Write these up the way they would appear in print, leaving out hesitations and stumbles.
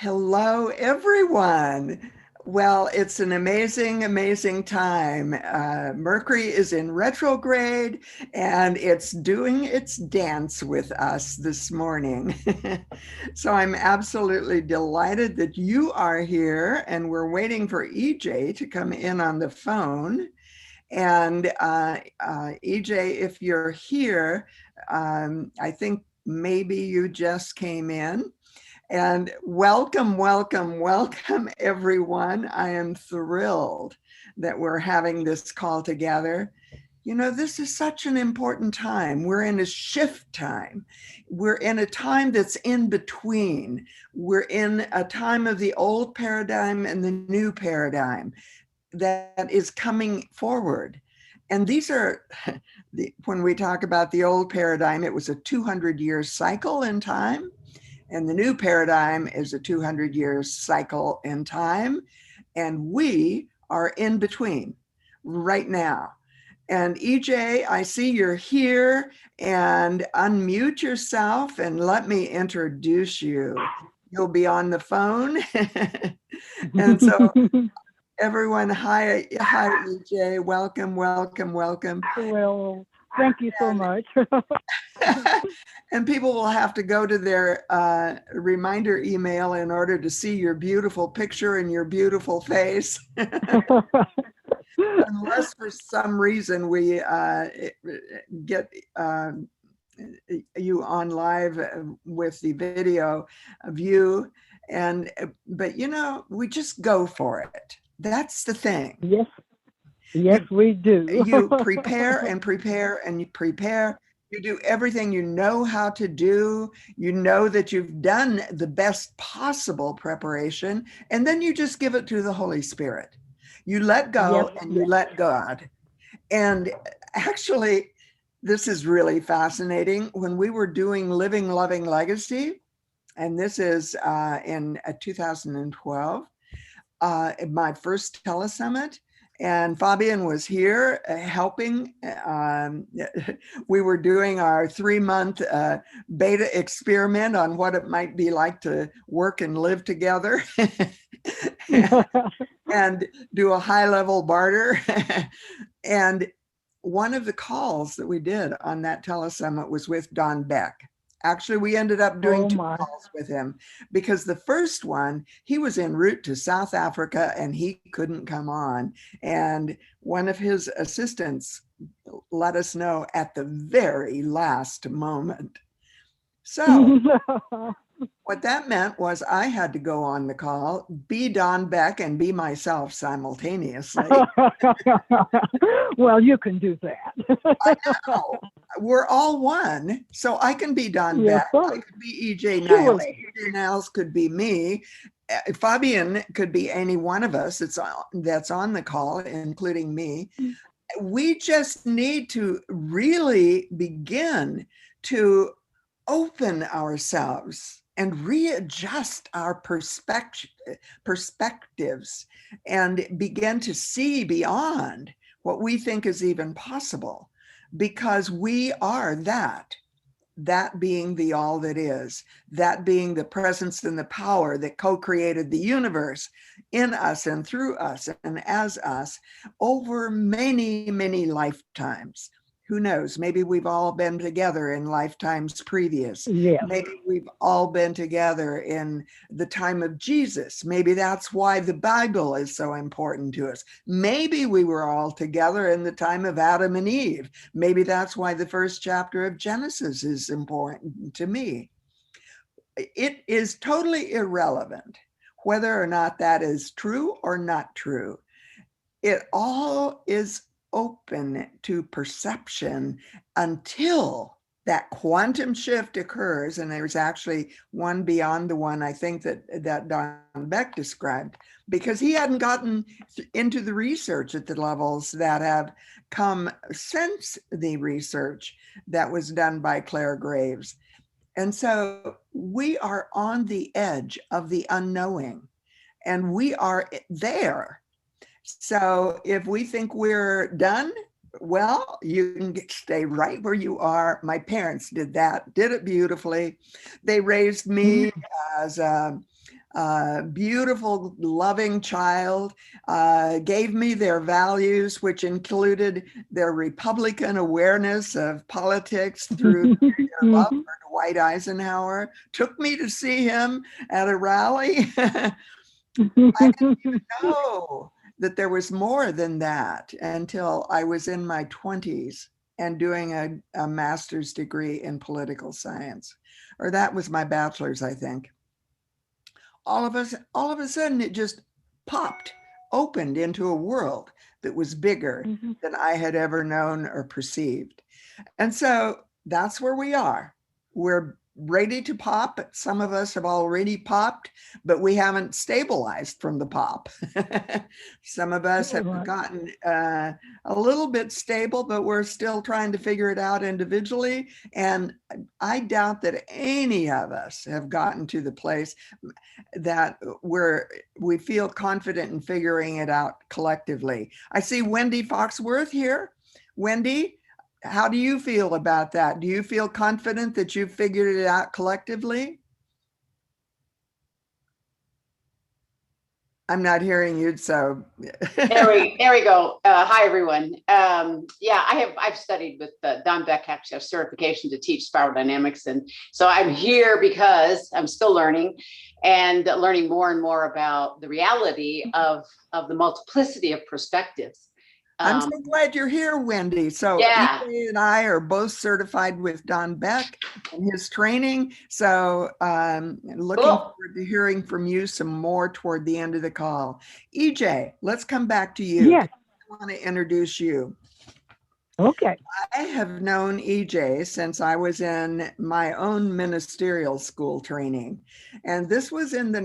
Hello, everyone. Well, it's an amazing, amazing time. Mercury is in retrograde and it's doing its dance with us this morning. So I'm absolutely delighted that you are here, and we're waiting for EJ to come in on the phone. And EJ, if you're here, I think maybe you just came in. And welcome, welcome, welcome, everyone. I am thrilled that we're having this call together. You know, this is such an important time. We're in a shift time. We're in a time that's in between. We're in a time of the old paradigm and the new paradigm that is coming forward. And these are, when we talk about the old paradigm, it was a 200-year cycle in time. And the new paradigm is a 200-year cycle in time. And we are in between right now. And EJ, I see you're here, and unmute yourself and let me introduce you. You'll be on the phone. And so everyone, hi EJ, welcome, welcome, welcome. Well, thank you so much. And people will have to go to their reminder email in order to see your beautiful picture and your beautiful face. Unless for some reason we get you on live with the video view. But you know, we just go for it. That's the thing. Yes, we do. You prepare and prepare and you prepare. You do everything you know how to do. You know that you've done the best possible preparation, and then you just give it to the Holy Spirit. You let go and you let God. And actually, this is really fascinating. When we were doing Living, Loving Legacy, and this is in 2012, my first telesummit, and Fabienne was here helping. We were doing our 3-month beta experiment on what it might be like to work and live together and do a high-level barter. And one of the calls that we did on that telesummit was with Don Beck. Actually, we ended up doing 2 calls with him because the first one, he was en route to South Africa and he couldn't come on. And one of his assistants let us know at the very last moment. So what that meant was I had to go on the call, be Don Beck and be myself simultaneously. Well, you can do that. I know. We're all one. So I can be Don Beck. I could be EJ Niles. EJ Niles could be me. Fabienne could be any one of us that's on the call, including me. We just need to really begin to open ourselves and readjust our perspectives and begin to see beyond what we think is even possible, because we are that being the all that is, that being the presence and the power that co-created the universe in us and through us and as us over many, many lifetimes. Who knows? Maybe we've all been together in lifetimes previous. Maybe we've all been together in the time of Jesus. Maybe that's why the Bible is so important to us. Maybe we were all together in the time of Adam and Eve. Maybe that's why the first chapter of Genesis is important to me. It is totally irrelevant whether or not that is true or not true. It all is open to perception until that quantum shift occurs. And there's actually one beyond the one I think that Don Beck described, because he hadn't gotten into the research at the levels that have come since the research that was done by Claire Graves. And so we are on the edge of the unknowing, and we are there. So if we think we're done, well, you can stay right where you are. My parents did that, did it beautifully. They raised me as beautiful, loving child, gave me their values, which included their Republican awareness of politics through their love for Dwight Eisenhower, took me to see him at a rally. I didn't even know that there was more than that until I was in my 20s and doing a master's degree in political science, or that was my bachelor's, I think. All of a sudden, it just popped, opened into a world that was bigger than I had ever known or perceived. And so that's where we are. We're ready to pop. Some of us have already popped, but we haven't stabilized from the pop. Some of us have gotten a little bit stable, but we're still trying to figure it out individually. And I doubt that any of us have gotten to the place that we feel confident in figuring it out collectively. I see Wendy Foxworth here. Wendy, how do you feel about that? Do you feel confident that you've figured it out collectively? I'm not hearing you, so. there we go. Hi, everyone. Yeah, I've studied with Don Beck, actually have certification to teach spiral dynamics. And so I'm here because I'm still learning and learning more and more about the reality of the multiplicity of perspectives. I'm so glad you're here, Wendy. So yeah. EJ and I are both certified with Don Beck and his training. So looking forward to hearing from you some more toward the end of the call. EJ, let's come back to you. Yes. I want to introduce you. Okay. I have known EJ since I was in my own ministerial school training. And this was in the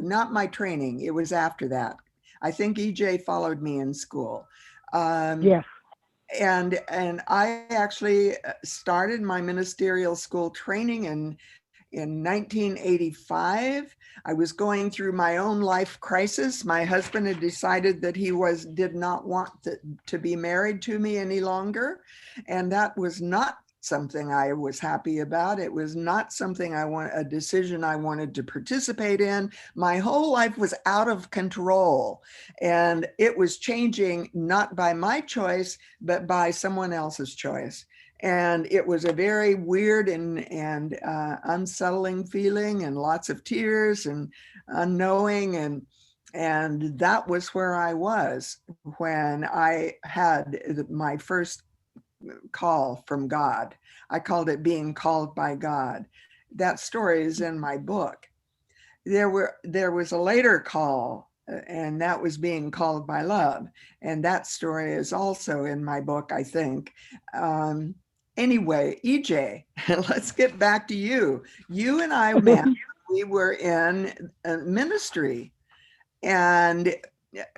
not my training. It was after that. I think EJ followed me in school. Yes. And I actually started my ministerial school training in 1985. I was going through my own life crisis. My husband had decided that he did not want to be married to me any longer. And that was not something I was happy about. It was not something a decision I wanted to participate in. My whole life was out of control, and it was changing not by my choice, but by someone else's choice. And it was a very weird and unsettling feeling, and lots of tears and unknowing. And that was where I was when I had my first call from God. I called it being called by God. That story is in my book. There was a later call, and that was being called by love. And that story is also in my book, I think. Anyway, EJ, let's get back to you. You and I met, we were in ministry, and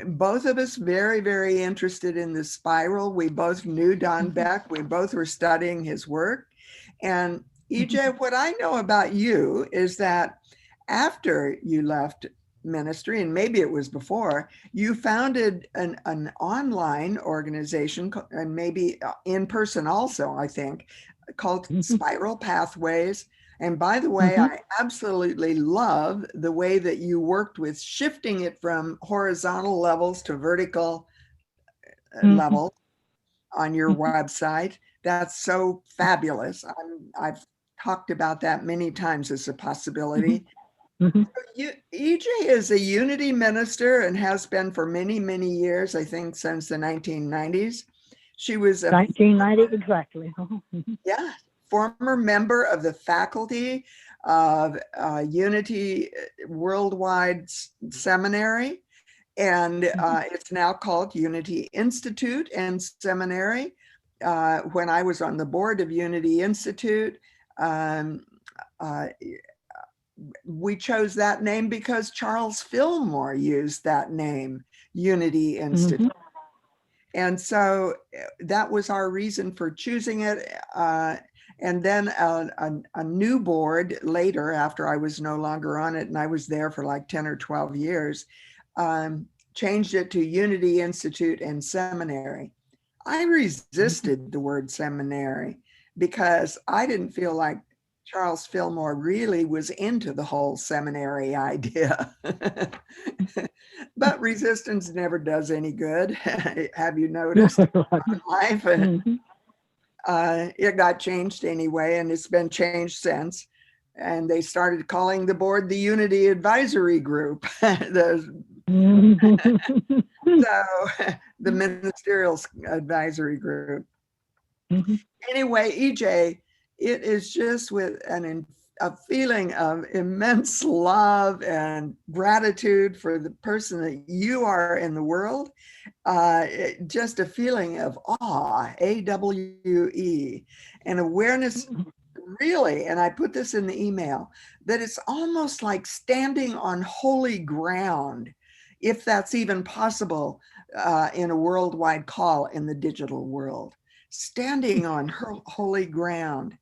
both of us very, very interested in the spiral. We both knew Don Beck. We both were studying his work. And EJ, what I know about you is that after you left ministry, and maybe it was before, you founded an online organization, and maybe in person also, I think, called Spiral Pathways. And by the way, I absolutely love the way that you worked with shifting it from horizontal levels to vertical levels on your website. That's so fabulous. I've talked about that many times as a possibility. EJ is a Unity minister and has been for many, many years, I think since the 1990s. She was 1990, exactly. Yeah. Former member of the faculty of Unity Worldwide Seminary, and it's now called Unity Institute and Seminary. When I was on the board of Unity Institute, we chose that name because Charles Fillmore used that name, Unity Institute. And so that was our reason for choosing it. And then a new board later, after I was no longer on it, and I was there for like 10 or 12 years, changed it to Unity Institute and Seminary. I resisted the word seminary because I didn't feel like Charles Fillmore really was into the whole seminary idea. But resistance never does any good. Have you noticed in life? It got changed anyway, and it's been changed since. And they started calling the board the Unity Advisory Group. The Ministerial Advisory Group. Anyway, EJ, it is just with a feeling of immense love and gratitude for the person that you are in the world. Just a feeling of awe, AWE, and awareness, really, and I put this in the email, that it's almost like standing on holy ground, if that's even possible in a worldwide call in the digital world. Standing on holy ground.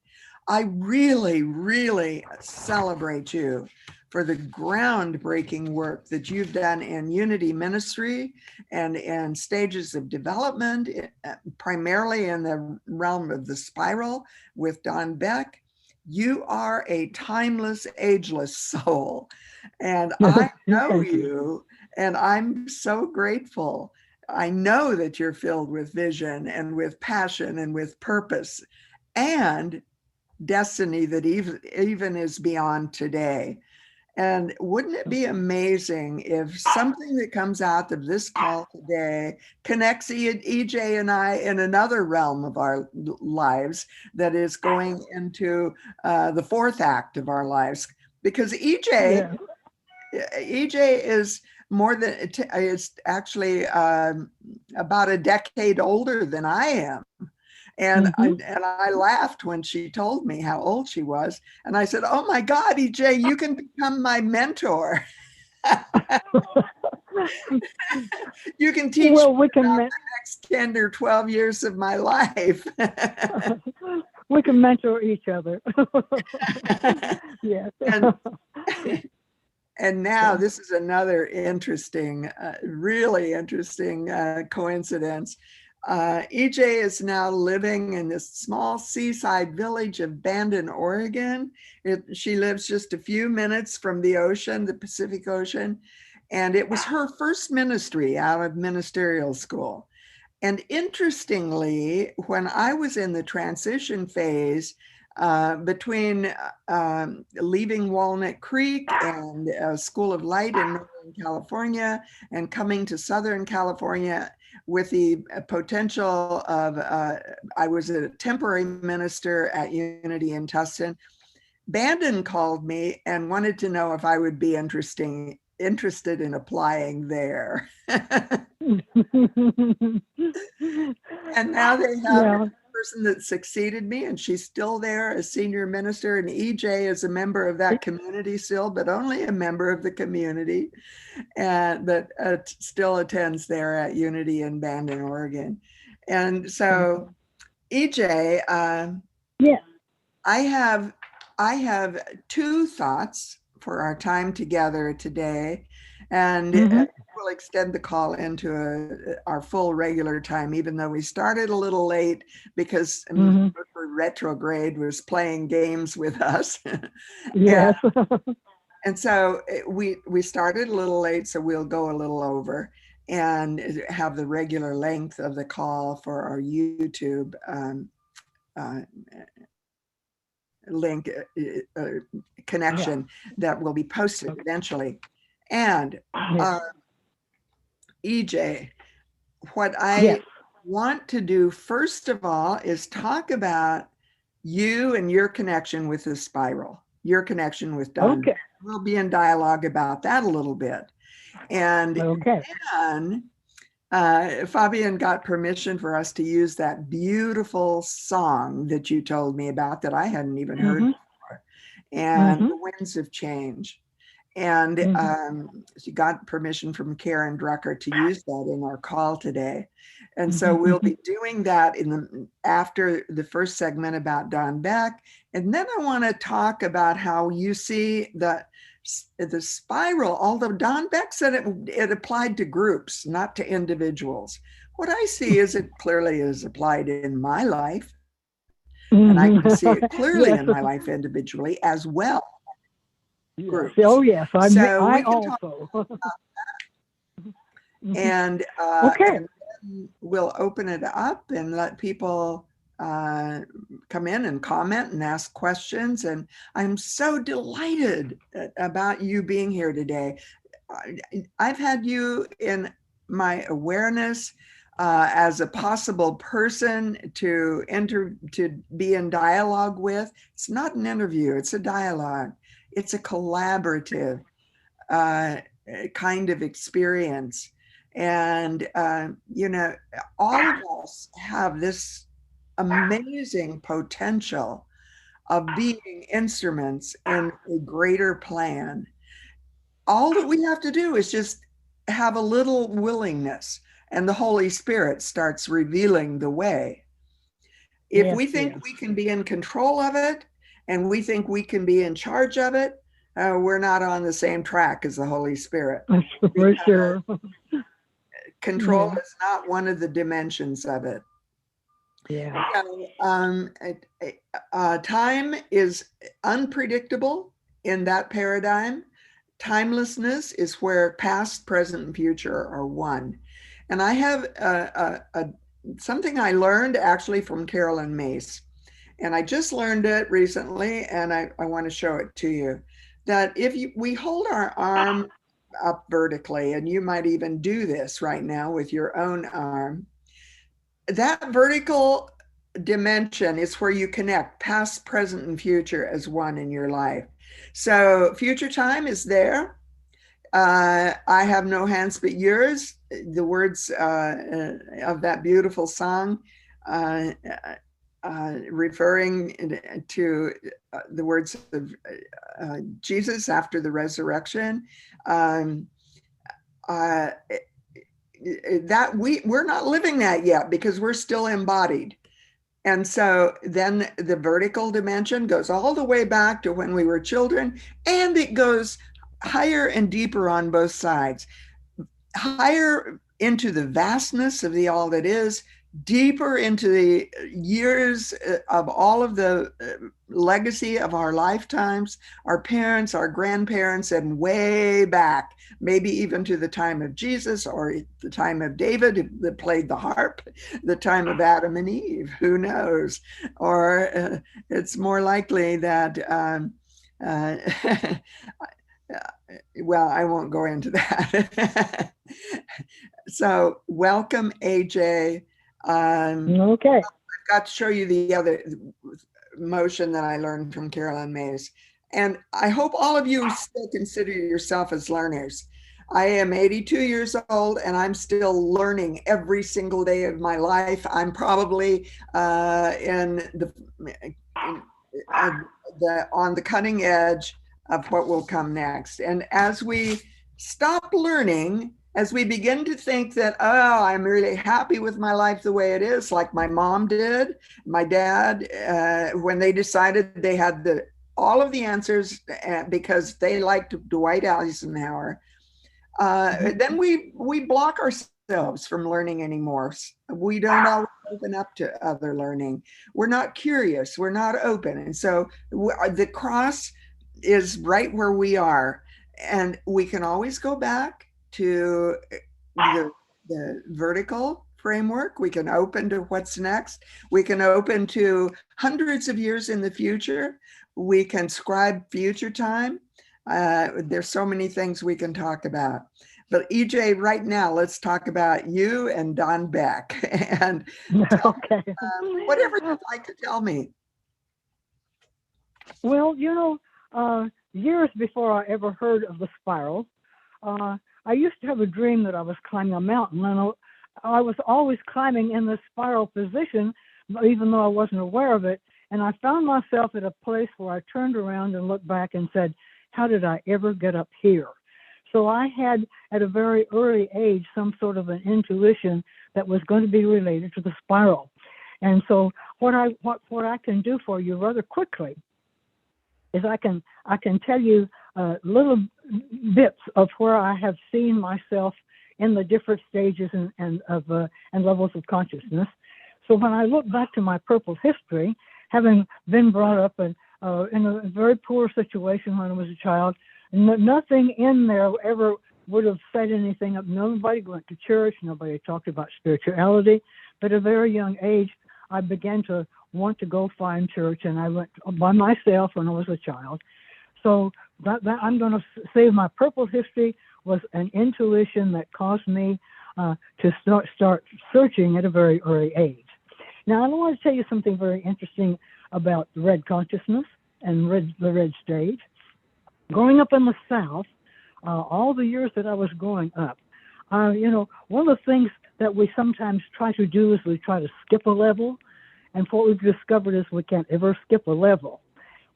I really, really celebrate you for the groundbreaking work that you've done in Unity Ministry and in stages of development, primarily in the realm of the spiral with Don Beck. You are a timeless, ageless soul. And I know you, and I'm so grateful. I know that you're filled with vision and with passion and with purpose and destiny that even is beyond today. And wouldn't it be amazing if something that comes out of this call today connects EJ and I in another realm of our lives that is going into the fourth act of our lives? Because EJ is more than, it's actually about a decade older than I am. And I laughed when she told me how old she was. And I said, oh my God, EJ, you can become my mentor. You can teach me about the next 10 or 12 years of my life. We can mentor each other. Yes. And now this is another interesting, really interesting coincidence. EJ is now living in this small seaside village of Bandon, Oregon. She lives just a few minutes from the ocean, the Pacific Ocean. And it was her first ministry out of ministerial school. And interestingly, when I was in the transition phase between leaving Walnut Creek and School of Light in Northern California and coming to Southern California with the potential of, I was a temporary minister at Unity in Tustin. Bandon called me and wanted to know if I would be interested in applying there. And now they have a person that succeeded me, and she's still there as senior minister, and EJ is a member of that community still, but only a member of the community, and that still attends there at Unity in Bandon, Oregon. And so EJ, I have two thoughts for our time together today, and we'll extend the call into our full regular time, even though we started a little late because retrograde was playing games with us. Yes. And so we started a little late, so we'll go a little over and have the regular length of the call for our YouTube link connection that will be posted eventually. And EJ, what I want to do first of all is talk about you and your connection with the spiral, your connection with Don. We'll be in dialogue about that a little bit. And then Fabienne got permission for us to use that beautiful song that you told me about that I hadn't even heard before, and The Winds of Change. And she got permission from Karen Drucker to use that in our call today. And so we'll be doing that after the first segment about Don Beck. And then I want to talk about how you see the spiral, although Don Beck said it applied to groups, not to individuals. What I see is it clearly is applied in my life. And I can see it clearly Yes. in my life individually as well. Yes. Groups. Oh, yes. So I we can talk, also. and Okay. and then we'll open it up and let people come in and comment and ask questions. And I'm so delighted about you being here today. I've had you in my awareness as a possible person to be in dialogue with. It's not an interview, it's a dialogue. It's a collaborative kind of experience. And, all of us have this amazing potential of being instruments in a greater plan. All that we have to do is just have a little willingness, and the Holy Spirit starts revealing the way. If we think we can be in control of it and we think we can be in charge of it, we're not on the same track as the Holy Spirit. For sure. Control is not one of the dimensions of it. Yeah. Time is unpredictable in that paradigm. Timelessness is where past, present, and future are one. And I have something I learned actually from Carolyn Mace. And I just learned it recently, and I want to show it to you. That if we hold our arm up vertically, and you might even do this right now with your own arm, that vertical dimension is where you connect past, present, and future as one in your life. So future time is there. I have no hands but yours. The words of that beautiful song referring to the words of Jesus after the resurrection. That we're not living that yet because we're still embodied. And so then the vertical dimension goes all the way back to when we were children, and it goes higher and deeper on both sides, higher into the vastness of the all that is, deeper into the years of all of the legacy of our lifetimes, our parents, our grandparents, and way back, maybe even to the time of Jesus or the time of David that played the harp, the time of Adam and Eve, who knows? Or it's more likely that, well, I won't go into that. So welcome, AJ. Okay. I've got to show you the other motion that I learned from Carolyn Mays. And I hope all of you still consider yourself as learners. I am 82 years old and I'm still learning every single day of my life. I'm probably on the cutting edge of what will come next. And as we stop learning, as we begin to think that, oh, I'm really happy with my life the way it is, like my mom did, my dad, when they decided they had all of the answers because they liked Dwight Eisenhower, then we block ourselves from learning anymore. We don't always open up to other learning. We're not curious, we're not open. And so the cross is right where we are. And we can always go back to the vertical framework. We can open to what's next. We can open to hundreds of years in the future. We can scribe future time. There's so many things we can talk about. But EJ, right now, let's talk about you and Don Beck. And Okay. Whatever you'd like to tell me. Well, years before I ever heard of the spiral, I used to have a dream that I was climbing a mountain, and I was always climbing in the spiral position, even though I wasn't aware of it. And I found myself at a place where I turned around and looked back and said, how did I ever get up here? So I had, at a very early age, some sort of an intuition that was going to be related to the spiral. And so what I can do for you rather quickly is I can tell you little bits of where I have seen myself in the different stages and levels of consciousness. So when I look back to my purple history, having been brought up in a very poor situation when I was a child, nothing in there ever would have said anything up. Nobody went to church. Nobody talked about spirituality. But at a very young age, I began to want to go find church, and I went by myself when I was a child. So that I'm going to say my purple history was an intuition that caused me to start searching at a very early age. Now, I want to tell you something very interesting about the red consciousness and the red stage. Growing up in the South, all the years that I was growing up, one of the things that we sometimes try to do is we try to skip a level. And what we've discovered is we can't ever skip a level.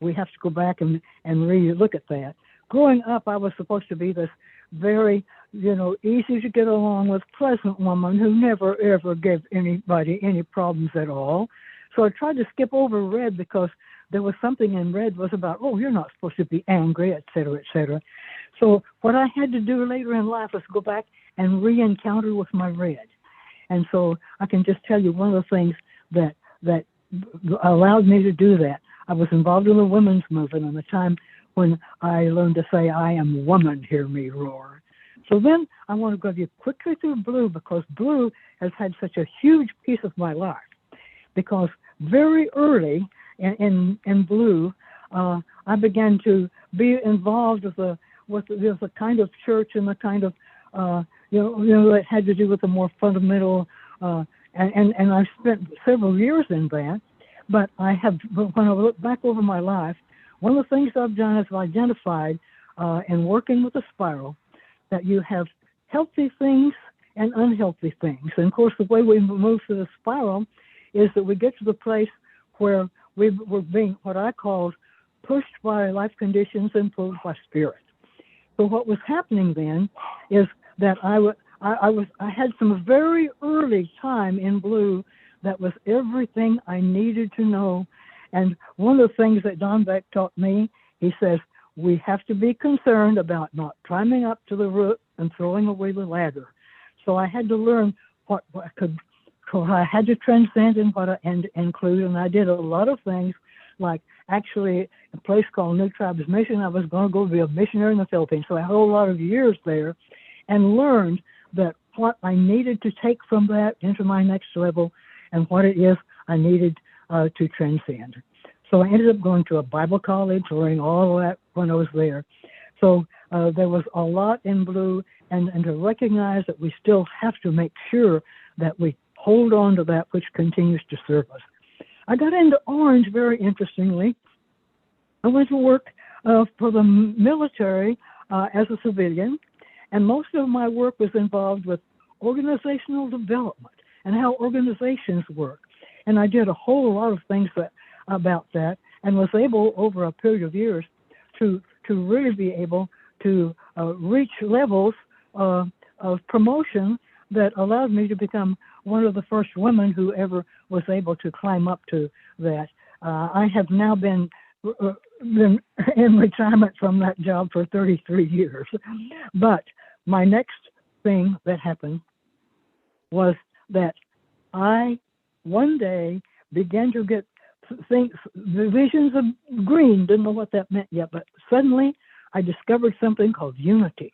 We have to go back and really look at that. Growing up, I was supposed to be this very, easy to get along with, pleasant woman who never, ever gave anybody any problems at all. So I tried to skip over red because there was something in red was about, you're not supposed to be angry, et cetera, et cetera. So what I had to do later in life was go back and re-encounter with my red. And so I can just tell you one of the things that allowed me to do that. I was involved in the women's movement in the time when I learned to say, I am woman, hear me roar. So then I want to go you quickly through blue, because blue has had such a huge piece of my life. Because very early in blue, I began to be involved with the kind of church and the kind of, that had to do with the more fundamental, and I spent several years in that. But when I look back over my life, one of the things I've done is I've identified in working with a spiral that you have healthy things and unhealthy things. And of course, the way we move through the spiral is that we get to the place where we're being what I call pushed by life conditions and pulled by spirit. So what was happening then is that I had some very early time in blue that was everything I needed to know. And one of the things that Don Beck taught me, he says, we have to be concerned about not climbing up to the root and throwing away the ladder. So I had to learn what I had to transcend and what I include. And I did a lot of things, like actually a place called New Tribes Mission. I was going to go be a missionary in the Philippines. So I had a lot of years there and learned that what I needed to take from that into my next level and what it is I needed to transcend. So I ended up going to a Bible college, learning all of that when I was there. So there was a lot in blue, and to recognize that we still have to make sure that we hold on to that which continues to serve us. I got into orange very interestingly. I went to work for the military as a civilian, and most of my work was involved with organizational development and how organizations work. And I did a whole lot of things about that, and was able over a period of years to really be able to reach levels of promotion that allowed me to become one of the first women who ever was able to climb up to that. I have now been in retirement from that job for 33 years. But my next thing that happened was that I one day began to get visions of green. Didn't know what that meant yet, but suddenly I discovered something called unity.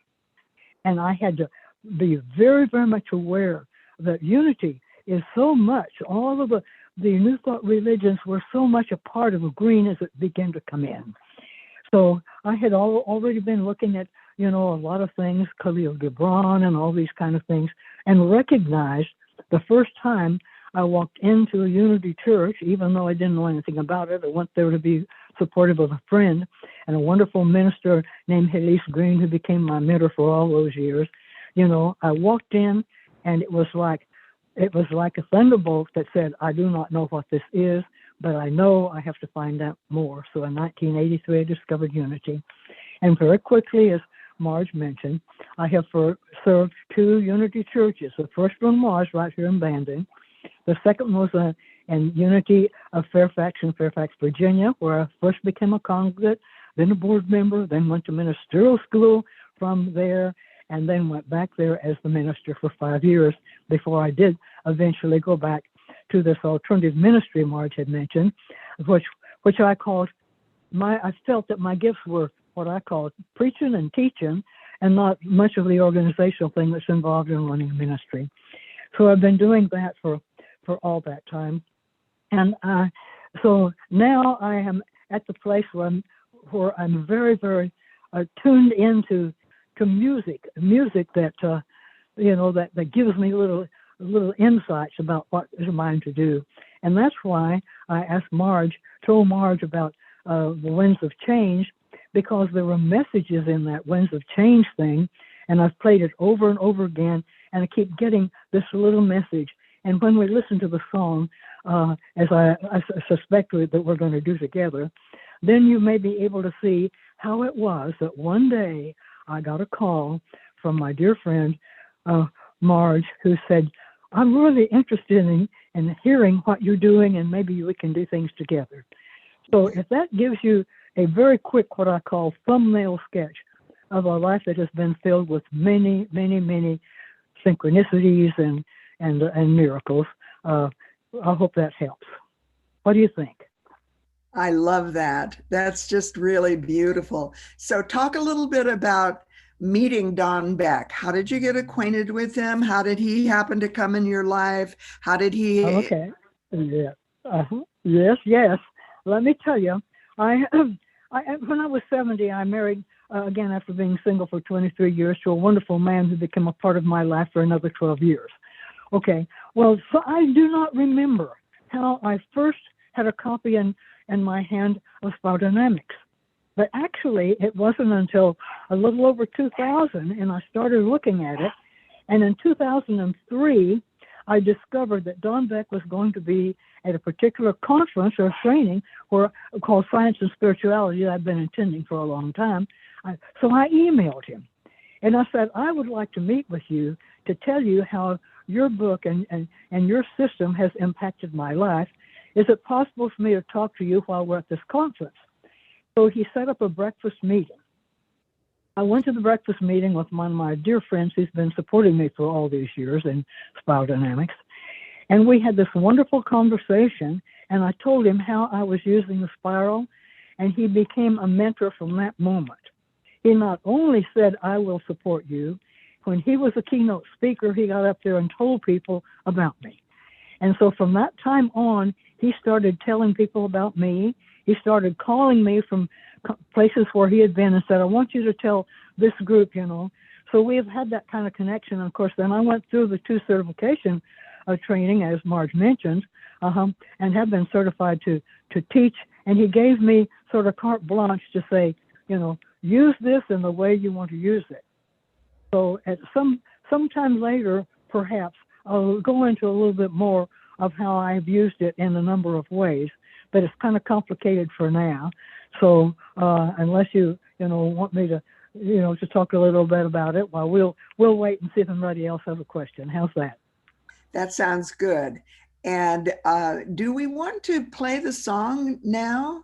And I had to be very, very much aware that unity is so much, all of the New Thought religions were so much a part of green as it began to come in. So I had already been looking at, a lot of things, Khalil Gibran and all these kind of things, and recognized the first time I walked into a Unity church, even though I didn't know anything about it. I went there to be supportive of a friend and a wonderful minister named Elise Green, who became my mentor for all those years. I walked in, and it was like a thunderbolt that said, I do not know what this is, but I know I have to find out more. So in 1983, I discovered Unity. And very quickly, as Marj mentioned, I have served two Unity churches. The first one was right here in Bandon. The second was in Unity of Fairfax in Fairfax, Virginia, where I first became a congregate, then a board member, then went to ministerial school from there, and then went back there as the minister for 5 years before I did eventually go back to this alternative ministry Marj had mentioned. which I called I felt that my gifts were what I call preaching and teaching, and not much of the organizational thing that's involved in running a ministry. So I've been doing that for all that time, and so now I am at the place where I'm very, very tuned into music that that gives me little insights about what is mine to do. And that's why I told Marj about the Winds of Change, because there were messages in that Winds of Change thing, and I've played it over and over again, and I keep getting this little message. And when we listen to the song, as I suspect that we're going to do together, then you may be able to see how it was that one day I got a call from my dear friend, Marj, who said, I'm really interested in hearing what you're doing, and maybe we can do things together. So if that gives you a very quick, what I call thumbnail sketch of a life that has been filled with many, many, many synchronicities and miracles, I hope that helps. What do you think? I love that. That's just really beautiful. So talk a little bit about meeting Don Beck. How did you get acquainted with him? How did he happen to come in your life? How did he? Okay. Yeah. Yes. Let me tell you, when I was 70, I married again after being single for 23 years to a wonderful man who became a part of my life for another 12 years. Okay. Well, so I do not remember how I first had a copy in my hand of Spiral Dynamics. But actually, it wasn't until a little over 2000, and I started looking at it. And in 2003, I discovered that Don Beck was going to be at a particular conference or training called Science and Spirituality that I've been attending for a long time. So I emailed him, and I said, I would like to meet with you to tell you how your book and your system has impacted my life. Is it possible for me to talk to you while we're at this conference? So he set up a breakfast meeting. I went to the breakfast meeting with one of my dear friends who's been supporting me for all these years in Spiral Dynamics. And we had this wonderful conversation, and I told him how I was using the spiral, and he became a mentor from that moment. He not only said, I will support you, when he was a keynote speaker, he got up there and told people about me. And so from that time on, he started telling people about me. He started calling me from places where he had been and said, I want you to tell this group, So we have had that kind of connection. And of course, then I went through the 2 certification training, as Marj mentioned, and have been certified to teach. And he gave me sort of carte blanche to say, use this in the way you want to use it. So at sometime later, perhaps, I'll go into a little bit more of how I've used it in a number of ways, but it's kind of complicated for now. So unless you want me to to talk a little bit about it, well, we'll wait and see if anybody else has a question. How's that? That sounds good. And do we want to play the song now?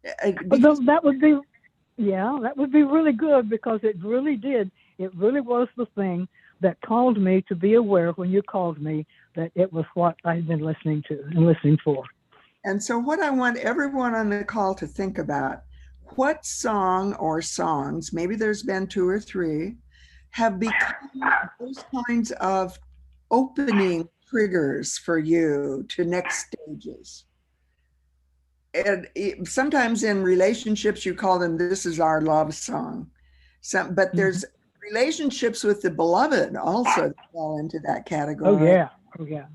That would be really good, because it really was the thing that called me to be aware when you called me that it was what I'd been listening to and listening for. And so what I want everyone on the call to think about, what song or songs, maybe there's been 2 or 3, have become those kinds of opening triggers for you to next stages? And sometimes in relationships, you call them, this is our love song. But there's relationships with the beloved also fall into that category. Oh yeah.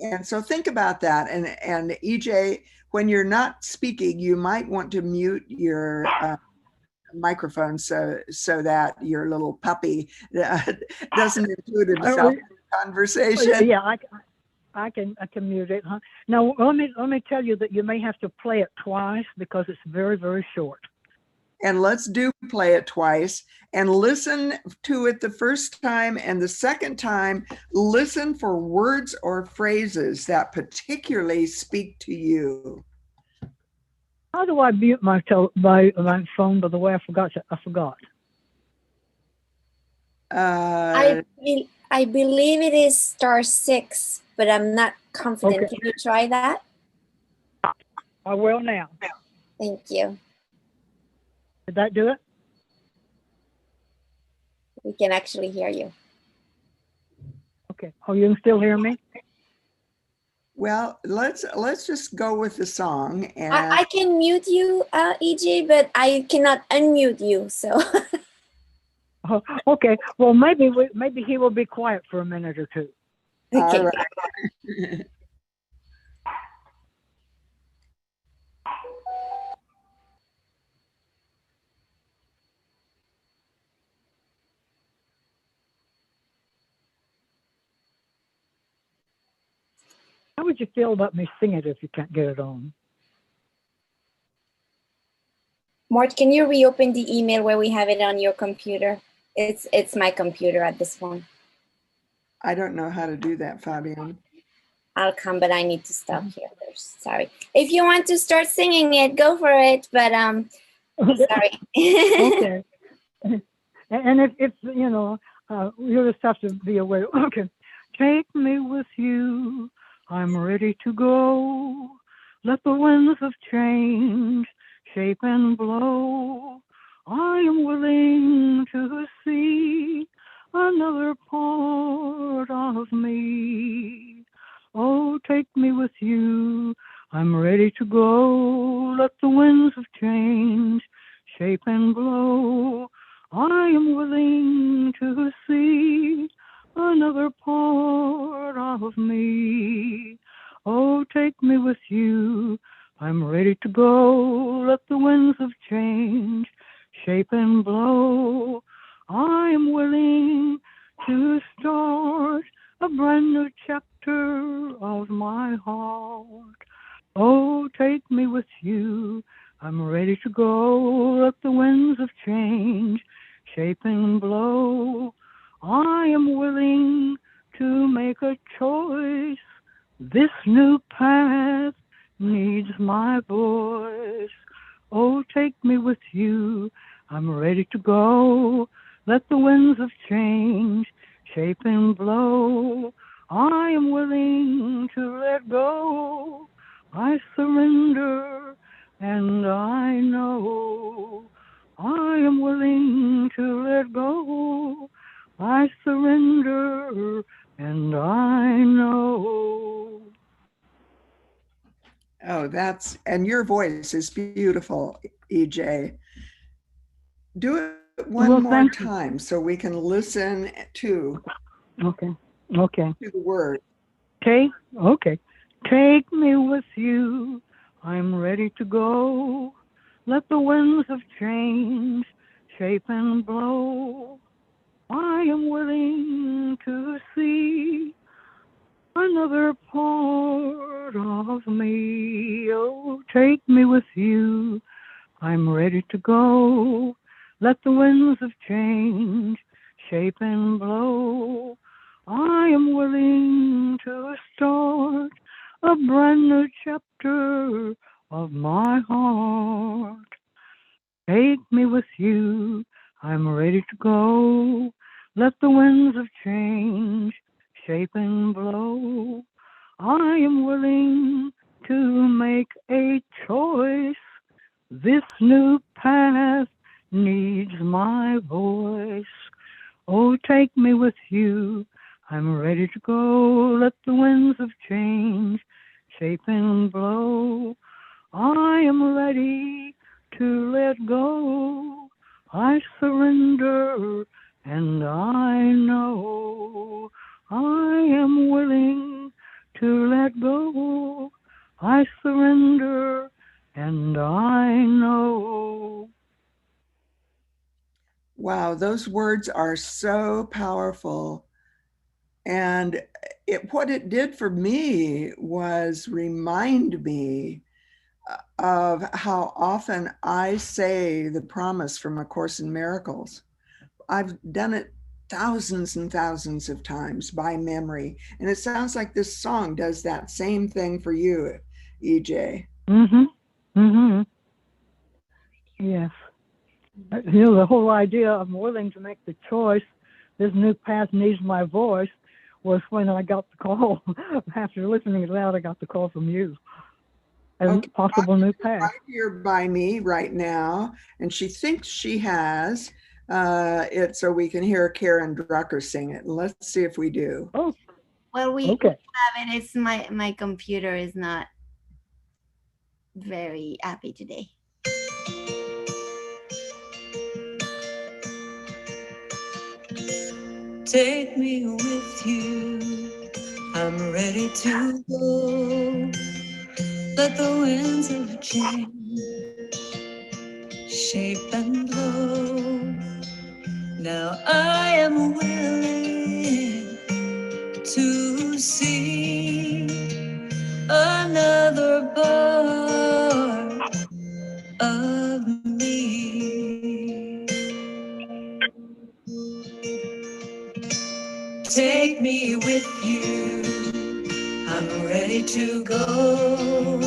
And so think about that. And EJ, when you're not speaking, you might want to mute your microphone so that your little puppy doesn't intrude himself in the conversation. Yeah, I can mute it. Huh? Now let me tell you that you may have to play it twice because it's very, very short. And let's play it twice and listen to it the first time, and the second time, listen for words or phrases that particularly speak to you. How do I mute my phone? By the way, I forgot. I believe it is *6, but I'm not confident. Okay. Can you try that? I will now. Thank you. Did that do it? We can actually hear you. Okay. Oh, you can still hear me? Well, let's just go with the song. And I can mute you, EJ, but I cannot unmute you. So Oh, okay. Well, maybe he will be quiet for a minute or two. okay. all right. How would you feel about me singing it if you can't get it on? Marj, can you reopen the email where we have it on your computer? It's my computer at this one. I don't know how to do that, Fabienne. I'll come, but I need to stop here first. Sorry. If you want to start singing it, go for it. But sorry. Okay. And if you know, you just have to be aware. Okay. Take me with you. I'm ready to go. Let the winds of change shape and blow. I am willing to see another part of me. Oh, take me with you. I'm ready to go. Let the winds of change shape and blow. I am willing to see another part of me. Oh, take me with you. I'm ready to go. Let the winds of change shape and blow. I am willing to start a brand new chapter of my heart. Oh, take me with you. I'm ready to go. Let the winds of change shape and blow. I am willing to make a choice. This new path needs my voice. Oh, take me with you. I'm ready to go. Let the winds of change shape and blow. I am willing to let go. I surrender and I know. I am willing to let go. I surrender and I know. Oh, and your voice is beautiful, EJ. Do it one more time so we can listen to Okay. to the word. Okay. Take me with you. I'm ready to go. Let the winds of change shape and blow. I am willing to see another part of me. Oh, take me with you. I'm ready to go. Let the winds of change shape and blow. I am willing to start a brand new chapter of my heart. Take me with you. I'm ready to go. Let the winds of change shape and blow. I am willing to make a choice. This new path needs my voice. Oh, take me with you. I'm ready to go. Let the winds of change shape and blow. I am ready to let go. I surrender and I know. I am willing to let go. I surrender and I know. Wow, those words are so powerful. And what it did for me was remind me of how often I say the promise from A Course in Miracles. I've done it thousands and thousands of times by memory. And it sounds like this song does that same thing for you, EJ. Yes. You know, the whole idea of willing to make the choice, this new path needs my voice, was when I got the call. After listening it out, I got the call from you. and Okay, possible new right paths. here by me right now, and she thinks she has it, so we can hear Karen Drucker sing it. Let's see if we do. Oh, Well, we okay. have it. It's my computer is not very happy today. Take me with you, I'm ready to go. Let the winds of change shape and blow. Now I am willing to see another part of me. Take me with you, I'm ready to go.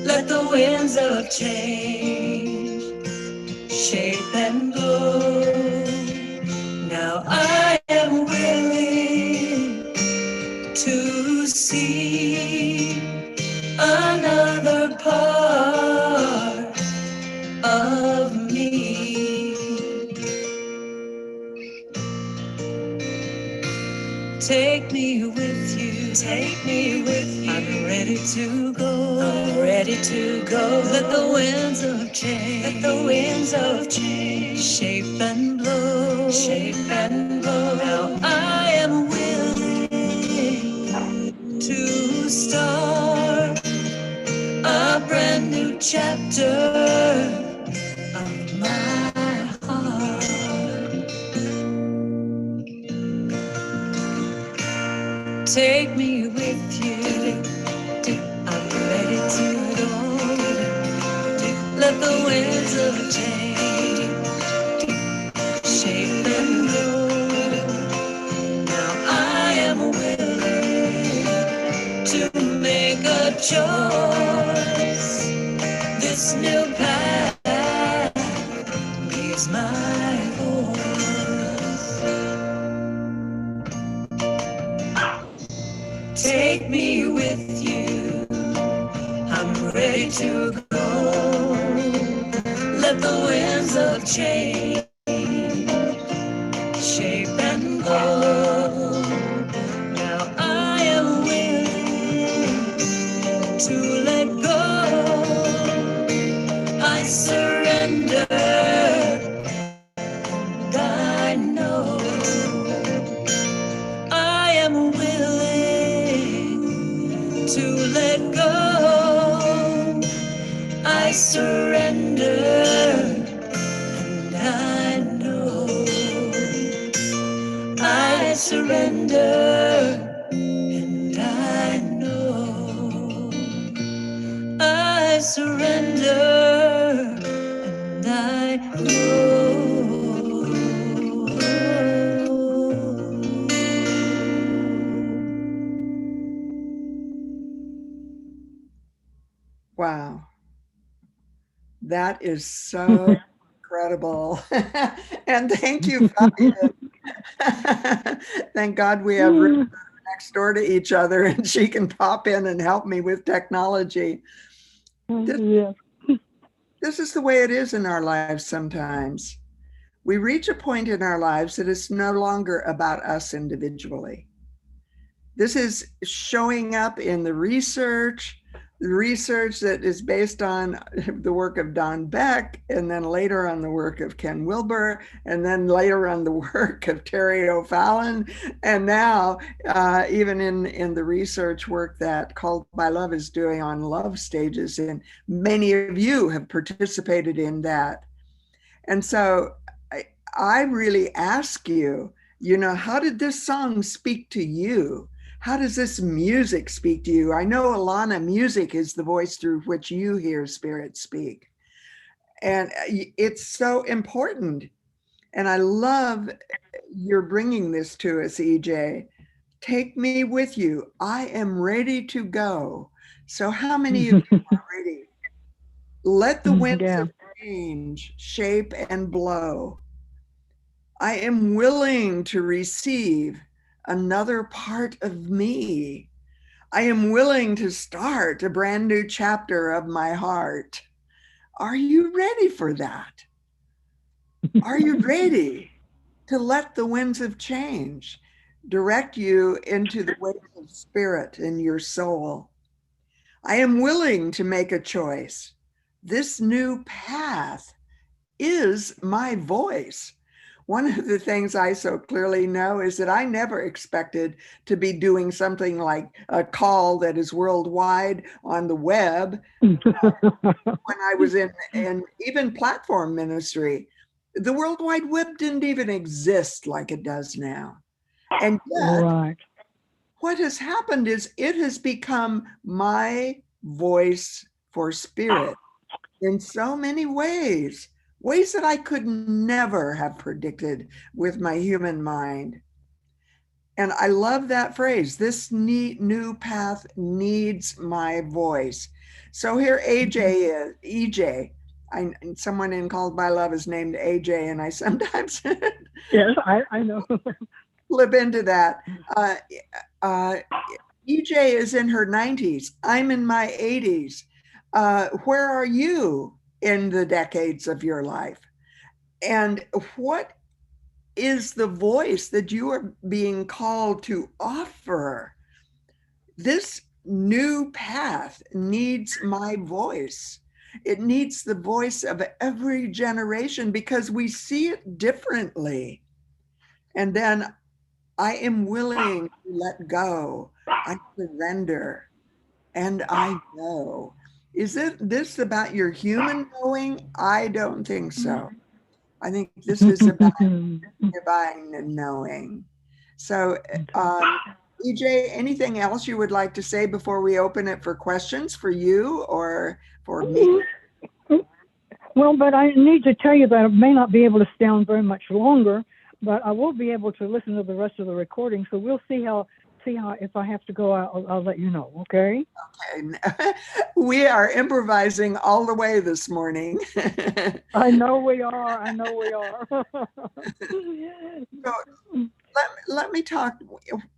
Let the winds of change shape and blow. Now I am willing to see another part of me. Take me with you, take me with you. I'm ready to go, I'm ready to go. Let the winds of change, let the winds of change shape and blow, shape and blow. Now I am willing to start a brand new chapter of my heart. Take me with you, I'm ready to go. Let the winds of change shape and blow. Now I am willing to make a choice. This new path is my voice. Take me with you, I'm ready to go. Let the winds of change shape and blow. Now I am willing to let go. I surrender, and I know I am willing to let go. I surrender, and I know I surrender, and I know I surrender, and I know. Wow, that is so incredible. And thank you, Fabienne. Thank God we have Rick next door to each other and she can pop in and help me with technology. Yes. This is the way it is in our lives sometimes. We reach a point in our lives that it's no longer about us individually. This is showing up in the research that is based on the work of Don Beck, and then later on the work of Ken Wilber, and then later on the work of Terry O'Fallon, and now even in the research work that Called by Love is doing on love stages, and many of you have participated in that. And so I really ask you, how did this song speak to you? How does this music speak to you? I know, Alana, music is the voice through which you hear Spirit speak. And it's so important. And I love you're bringing this to us, EJ. Take me with you. I am ready to go. So how many of you are ready? Let the winds of change shape and blow. I am willing to receive another part of me. I am willing to start a brand new chapter of my heart. Are you ready for that? Are you ready to let the winds of change direct you into the ways of spirit in your soul? I am willing to make a choice. This new path is my voice. One of the things I so clearly know is that I never expected to be doing something like a call that is worldwide on the web when I was in even platform ministry. The World Wide Web didn't even exist like it does now. And yet, Right. what has happened is it has become my voice for spirit in so many ways that I could never have predicted with my human mind. And I love that phrase, this new path needs my voice. So here AJ is, EJ. Someone in Called by Love is named AJ, and I sometimes Yes, I know. flip into that. EJ is in her 90s. I'm in my 80s. Where are you in the decades of your life? And what is the voice that you are being called to offer? This new path needs my voice. It needs the voice of every generation because we see it differently. And then I am willing to let go. I surrender and I know. Is this about your human knowing? I don't think so. I think this is about divine knowing. So, EJ, anything else you would like to say before we open it for questions for you or for me? Well, but I need to tell you that I may not be able to stay on very much longer, but I will be able to listen to the rest of the recording. So we'll see how if I have to go, I'll let you know. Okay. Okay. We are improvising all the way this morning. I know we are. I know we are. So let me talk,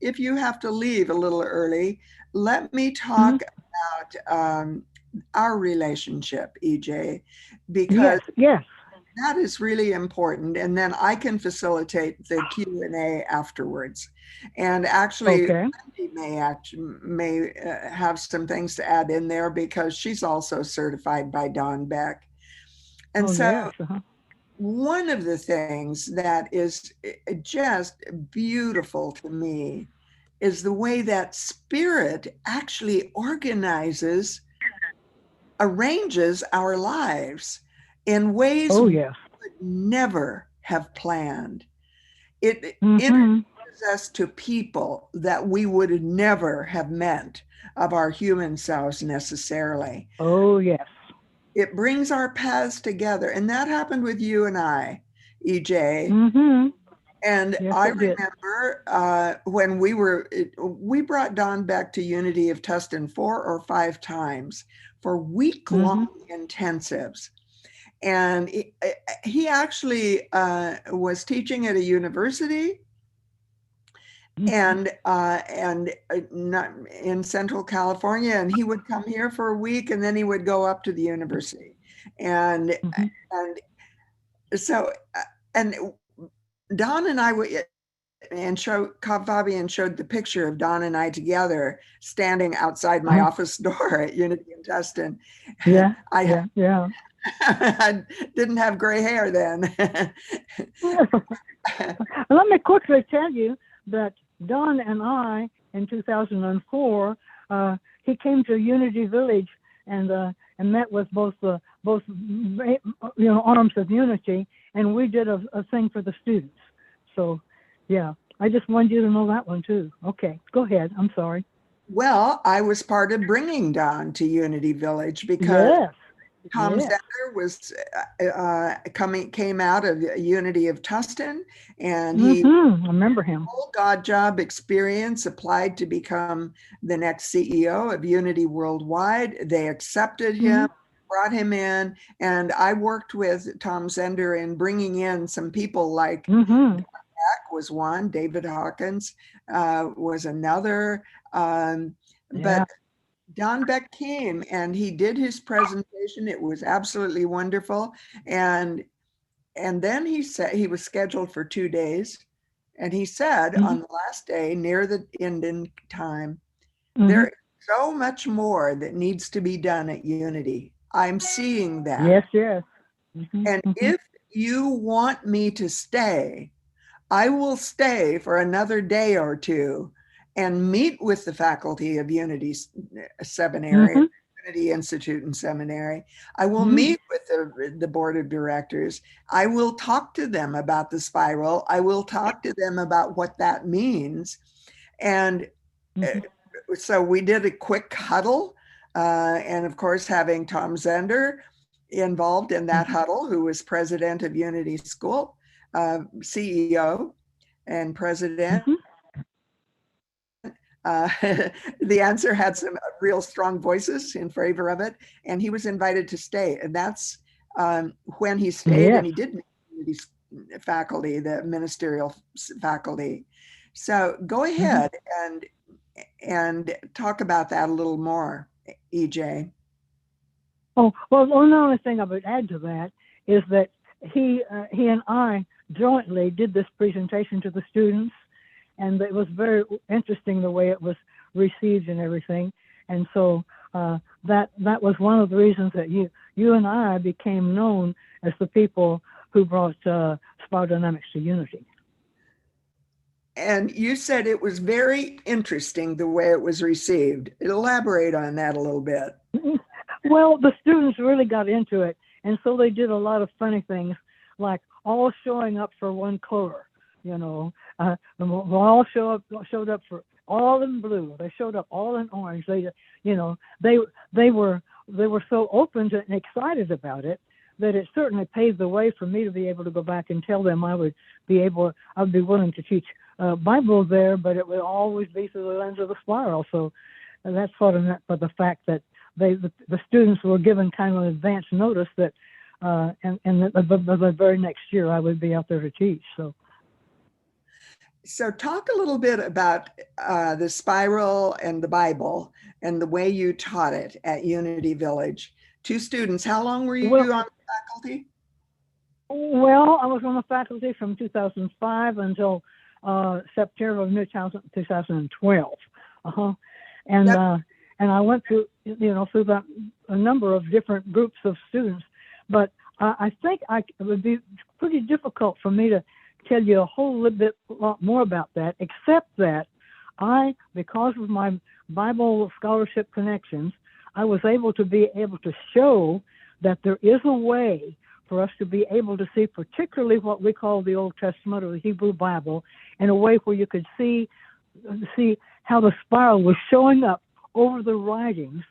if you have to leave a little early, let me talk about our relationship, EJ, because yes. that is really important. And then I can facilitate the Q&A afterwards. And actually, Okay. Wendy may have some things to add in there because she's also certified by Don Beck. And yes. one of the things that is just beautiful to me is the way that spirit actually arranges our lives in ways we would never have planned. It introduces us to people that we would never have met of our human selves necessarily. Oh, yes. It brings our paths together. And that happened with you and I, EJ. And yes, I remember when we brought Don back to Unity of Tustin 4 or 5 times for week-long intensives. And he actually was teaching at a university and not in Central California, and he would come here for a week and then he would go up to the university. And so Don and I Fabienne showed the picture of Don and I together standing outside my office door at Unity in Tustin. I didn't have gray hair then. Let me quickly tell you that Don and I, in 2004, he came to Unity Village and met with both arms of Unity, and we did a thing for the students. So, yeah, I just wanted you to know that one too. Okay, go ahead. I'm sorry. Well, I was part of bringing Don to Unity Village because Tom Zender was came out of Unity of Tustin, and he I remember him. Whole God job experience, applied to become the next CEO of Unity Worldwide. They accepted him, brought him in, and I worked with Tom Zender in bringing in some people like Beck was one, David Hawkins was another. Yeah. But Don Beck came and he did his presentation. It was absolutely wonderful. And then he said he was scheduled for 2 days. And he said on the last day, near the ending time, there is so much more that needs to be done at Unity. I'm seeing that. Yes, yes. And if you want me to stay, I will stay for another day or two and meet with the faculty of Unity Seminary, Unity Institute and Seminary. I will meet with the board of directors. I will talk to them about the spiral. I will talk to them about what that means. And so we did a quick huddle. And of course, having Tom Zender involved in that huddle, who was president of Unity School, CEO and president. The answer had some real strong voices in favor of it, and he was invited to stay. And that's when he stayed, and he did meet Unity faculty, the ministerial faculty. So go ahead and talk about that a little more, EJ. Oh, well, the only thing I would add to that is that he and I jointly did this presentation to the students, and it was very interesting the way it was received and everything. And so that was one of the reasons that you and I became known as the people who brought spiral dynamics to Unity. And you said it was very interesting the way it was received. Elaborate on that a little bit. Well, the students really got into it, and so they did a lot of funny things, like all showing up for one color. You know, they all showed up for all in blue. They showed up all in orange. They, you know, they were so open to and excited about it that it certainly paved the way for me to be able to go back and tell them I'd be willing to teach Bible there, but it would always be through the lens of the spiral. So that's sort of meant by the fact that the students were given kind of an advance notice that and the very next year I would be out there to teach. So talk a little bit about the spiral and the Bible and the way you taught it at Unity Village to students. How long were you on the faculty? Well, I was on the faculty from 2005 until September of 2012. And I went through, through a number of different groups of students, but I think it would be pretty difficult for me to tell you a whole lot more about that, except that because of my Bible scholarship connections, I was able to show that there is a way for us to be able to see particularly what we call the Old Testament or the Hebrew Bible in a way where you could see how the spiral was showing up over the writings,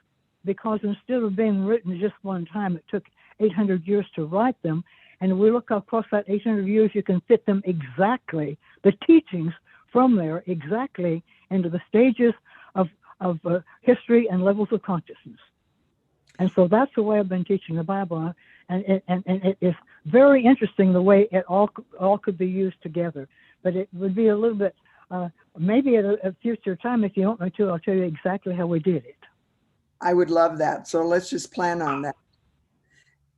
because instead of being written just one time, it took 800 years to write them. And we look across that 800 years, you can fit them exactly, the teachings from there exactly into the stages of history and levels of consciousness. And so that's the way I've been teaching the Bible. And it is very interesting the way it all could be used together. But it would be a little bit, maybe at a future time, if you want me to, I'll tell you exactly how we did it. I would love that. So let's just plan on that.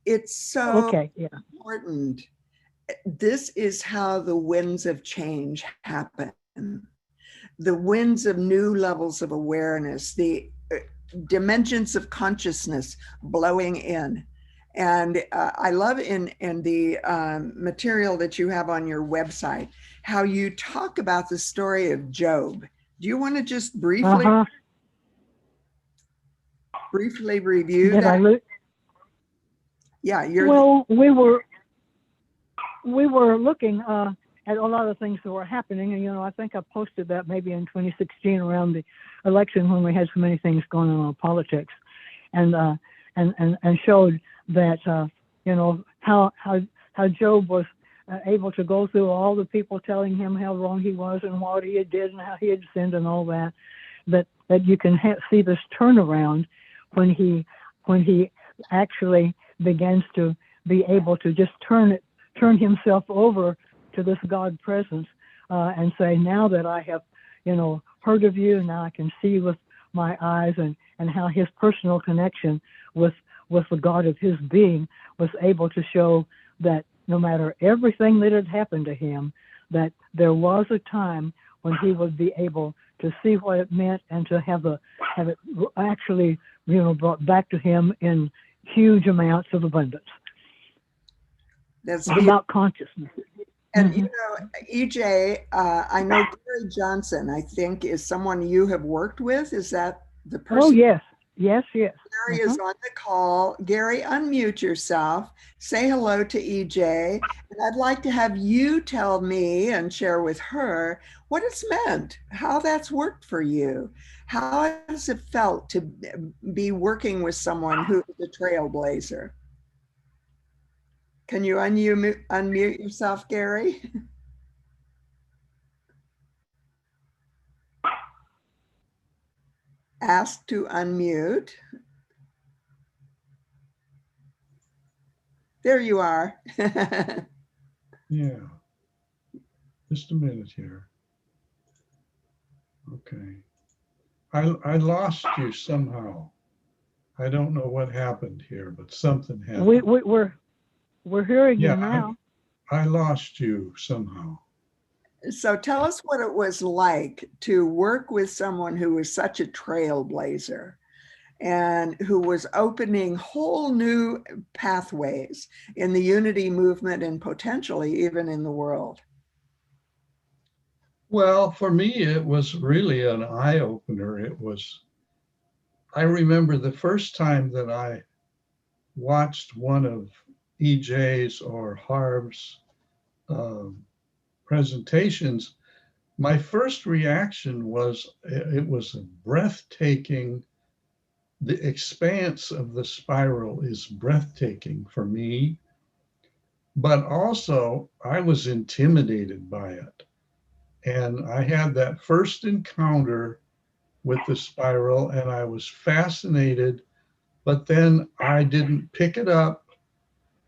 It's so important. This is how the winds of change happen. The winds of new levels of awareness, the dimensions of consciousness blowing in. And I love in the material that you have on your website, how you talk about the story of Job. Do you want to just briefly review that? Yeah, well, we were looking at a lot of things that were happening, and I think I posted that maybe in 2016 around the election when we had so many things going on in politics, and showed that how Job was able to go through all the people telling him how wrong he was and what he did and how he had sinned and all that you can see this turnaround when he actually begins to be able to just turn himself over to this God presence and say, now that I have, heard of you, now I can see with my eyes, and how his personal connection with the God of his being was able to show that no matter everything that had happened to him, that there was a time when he would be able to see what it meant and to have it actually, brought back to him in huge amounts of abundance. That's It's about consciousness. And EJ, I know Gary Johnson, I think, is someone you have worked with. Is that the person? Oh, yes. Gary is on the call. Gary, unmute yourself. Say hello to EJ. And I'd like to have you tell me and share with her what it's meant, how that's worked for you. How has it felt to be working with someone who is a trailblazer? Can you unmute yourself, Gary? Ask to unmute. There you are. Yeah, just a minute here. Okay. I lost you somehow. I don't know what happened here, but something happened. We're hearing you now. I lost you somehow. So tell us what it was like to work with someone who was such a trailblazer and who was opening whole new pathways in the unity movement and potentially even in the world. Well, for me, it was really an eye-opener. I remember the first time that I watched one of EJ's or Harb's presentations. My first reaction was it was breathtaking. The expanse of the spiral is breathtaking for me, but also I was intimidated by it. And I had that first encounter with the spiral and I was fascinated, but then I didn't pick it up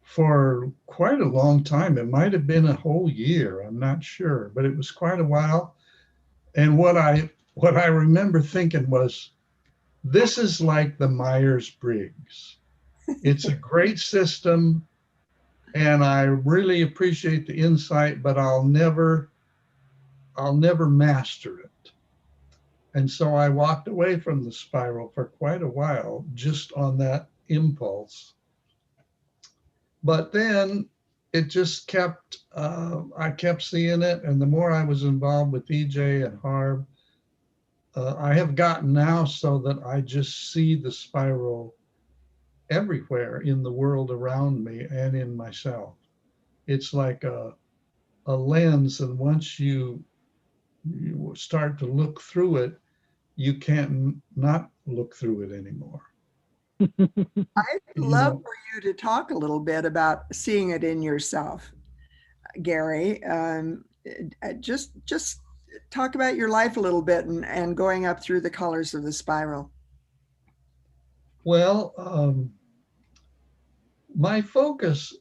for quite a long time. It might have been a whole year, I'm not sure, but it was quite a while. And what I remember thinking was, this is like the Myers-Briggs. It's a great system, and I really appreciate the insight, but I'll never master it. And so I walked away from the spiral for quite a while, just on that impulse. But then it just kept, I kept seeing it. And the more I was involved with EJ and Harb, I have gotten now so that I just see the spiral everywhere in the world around me and in myself. It's like a lens. And once you start to look through it, you can't not look through it anymore. I'd love for you to talk a little bit about seeing it in yourself, Gary. Just talk about your life a little bit and going up through the colors of the spiral. Well, my focus,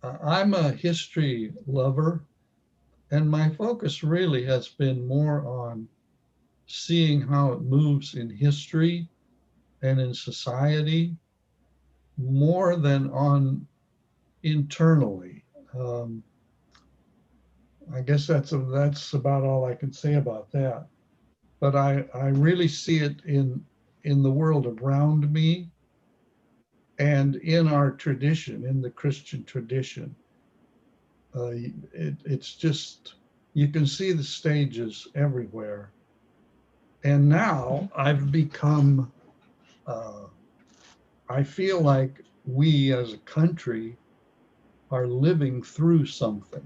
I'm a history lover, and my focus really has been more on seeing how it moves in history and in society, more than on internally. I guess that's about all I can say about that. But I really see it in the world around me and in our tradition, in the Christian tradition. It's just, you can see the stages everywhere. And now I've become, I feel like we as a country are living through something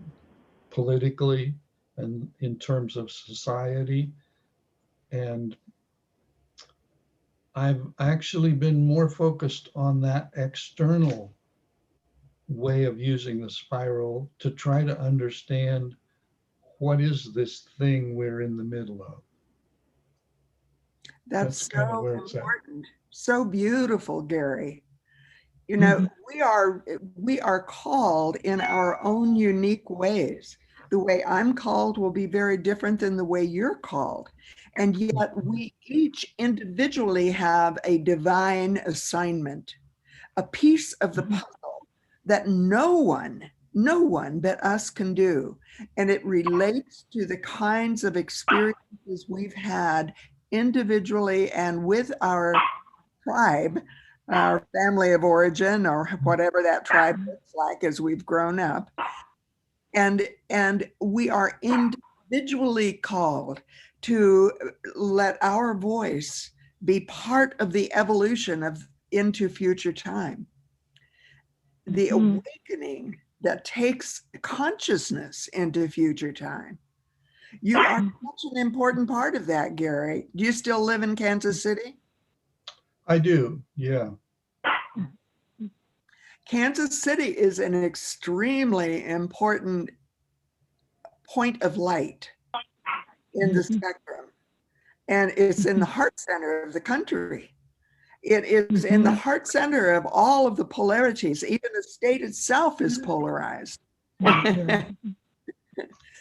politically and in terms of society. And I've actually been more focused on that external way of using the spiral to try to understand what is this thing we're in the middle of. That's kind of so where it's important. So beautiful, Gary. You know, we are called in our own unique ways The way I'm called will be very different than the way you're called. And yet we each individually have a divine assignment, a piece of the puzzle that no one but us can do. And it relates to the kinds of experiences we've had individually and with our tribe, our family of origin, or whatever that tribe looks like as we've grown up. And we are individually called to let our voice be part of the evolution of into future time. The awakening that takes consciousness into future time. You are such an important part of that, Gary. Do you still live in Kansas City? I do, yeah. Kansas City is an extremely important point of light in the spectrum. And it's in the heart center of the country. It is in the heart center of all of the polarities. Even the state itself is polarized.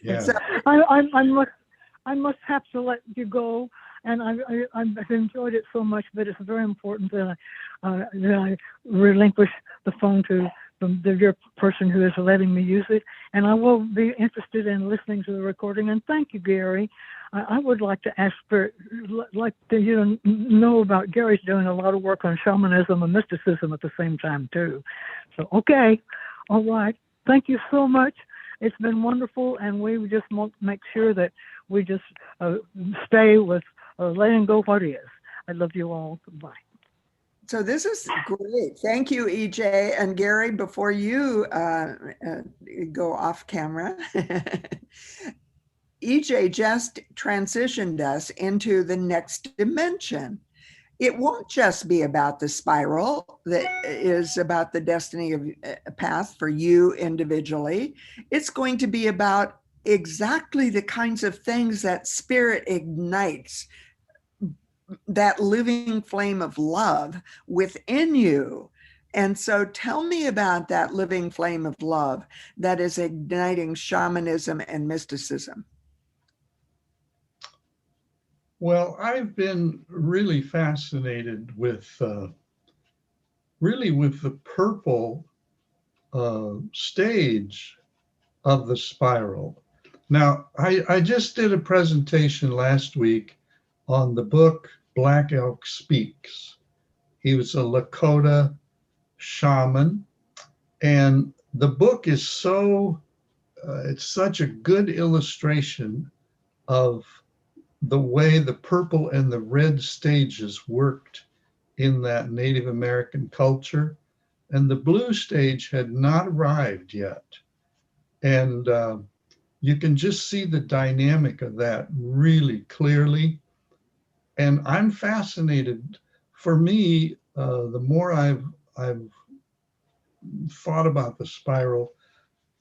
Yeah. So, I must have to let you go, and I've enjoyed it so much, but it's very important that I relinquish the phone to the dear person who is letting me use it, and I will be interested in listening to the recording. And thank you, Gary. I would like to ask Spirit, like to know about Gary's doing a lot of work on shamanism and mysticism at the same time too. So okay, all right. Thank you so much. It's been wonderful, and we just want to make sure that we just stay with letting go what is. I love you all. Bye. So this is great. Thank you, EJ. And Gary, before you go off camera, EJ just transitioned us into the next dimension. It won't just be about the spiral that is about the destiny of a path for you individually. It's going to be about exactly the kinds of things that Spirit ignites, that living flame of love within you. And so tell me about that living flame of love that is igniting shamanism and mysticism. Well, I've been really fascinated with the purple stage of the spiral. Now, I just did a presentation last week on the book Black Elk Speaks. He was a Lakota shaman, and the book is it's such a good illustration of the way the purple and the red stages worked in that Native American culture. And the blue stage had not arrived yet. And you can just see the dynamic of that really clearly. And I'm fascinated. For me, the more I've thought about the spiral,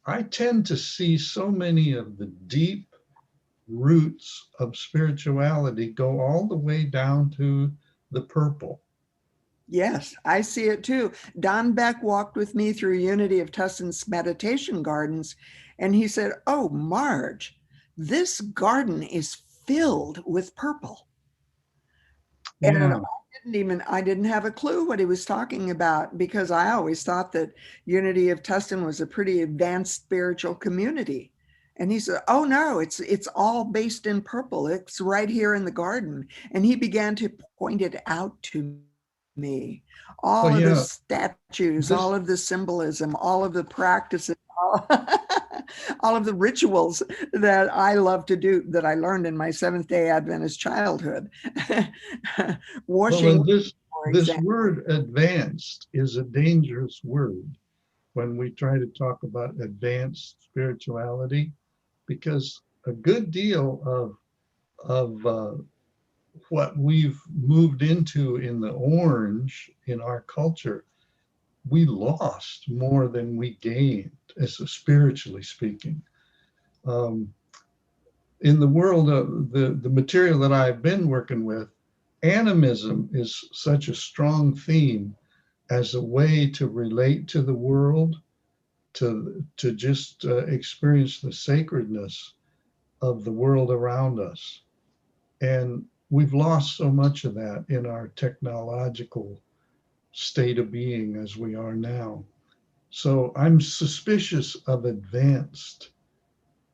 I tend to see so many of the deep roots of spirituality go all the way down to the purple. Yes, I see it too. Don Beck walked with me through Unity of Tustin's meditation gardens, and he said, "Oh, Marge, this garden is filled with purple." Yeah. And I didn't have a clue what he was talking about, because I always thought that Unity of Tustin was a pretty advanced spiritual community. And he said, "Oh no, it's all based in purple. It's right here in the garden." And he began to point it out to me. All of the statues, all of the symbolism, all of the practices, all of the rituals that I love to do, that I learned in my Seventh-day Adventist childhood. Washing. Well, this word advanced is a dangerous word when we try to talk about advanced spirituality, because a good deal of what we've moved into in the orange in our culture, we lost more than we gained, as spiritually speaking. In the world of the material that I've been working with, animism is such a strong theme as a way to relate to the world. to just experience the sacredness of the world around us. And we've lost so much of that in our technological state of being as we are now. So I'm suspicious of advanced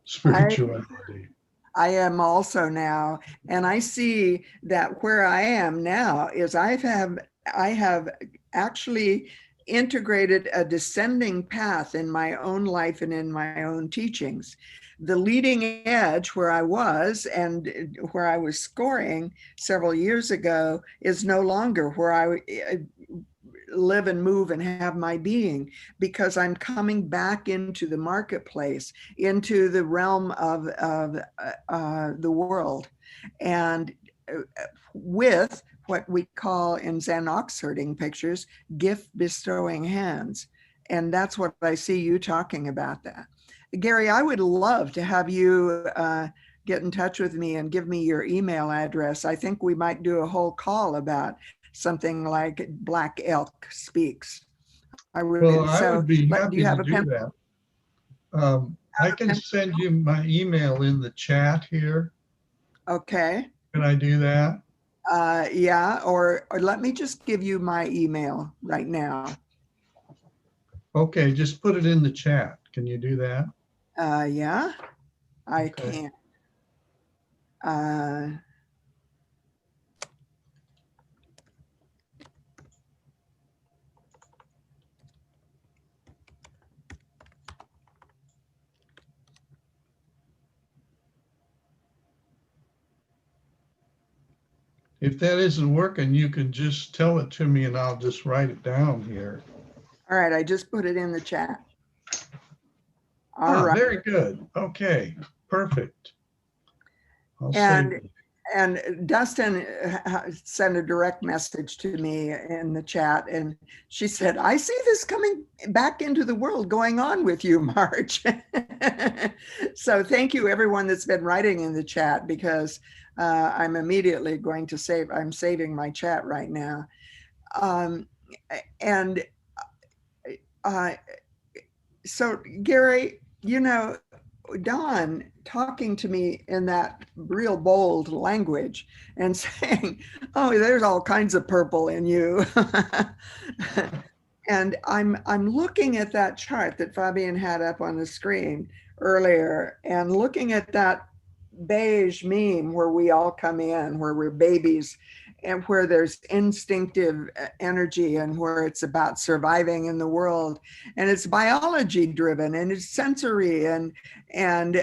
spirituality. I am also now, and I see that where I am now is I have actually integrated a descending path in my own life and in my own teachings. The leading edge where I was and where I was scoring several years ago is no longer where I live and move and have my being, because I'm coming back into the marketplace, into the realm of the world, and with what we call in Zen ox herding pictures, gift bestowing hands. And that's what I see you talking about that. Gary, I would love to have you get in touch with me and give me your email address. I think we might do a whole call about something like Black Elk Speaks. I would be happy to do that. I can send you my email in the chat here. Okay. Can I do that? Yeah, or let me just give you my email right now. Okay, just put it in the chat. Can you do that? Yeah, I can. If that isn't working, you can just tell it to me and I'll just write it down here. All right, I just put it in the chat. All right. Very good. Okay, perfect. And Dustin sent a direct message to me in the chat, and she said, I see this coming back into the world going on with you, Marj. So thank you, everyone that's been writing in the chat, because I'm immediately going to I'm saving my chat right now. So Gary, you know, Don talking to me in that real bold language and saying, oh, there's all kinds of purple in you. And I'm looking at that chart that Fabienne had up on the screen earlier, and looking at that beige meme where we all come in, where we're babies, and where there's instinctive energy, and where it's about surviving in the world, and it's biology driven, and it's sensory, and you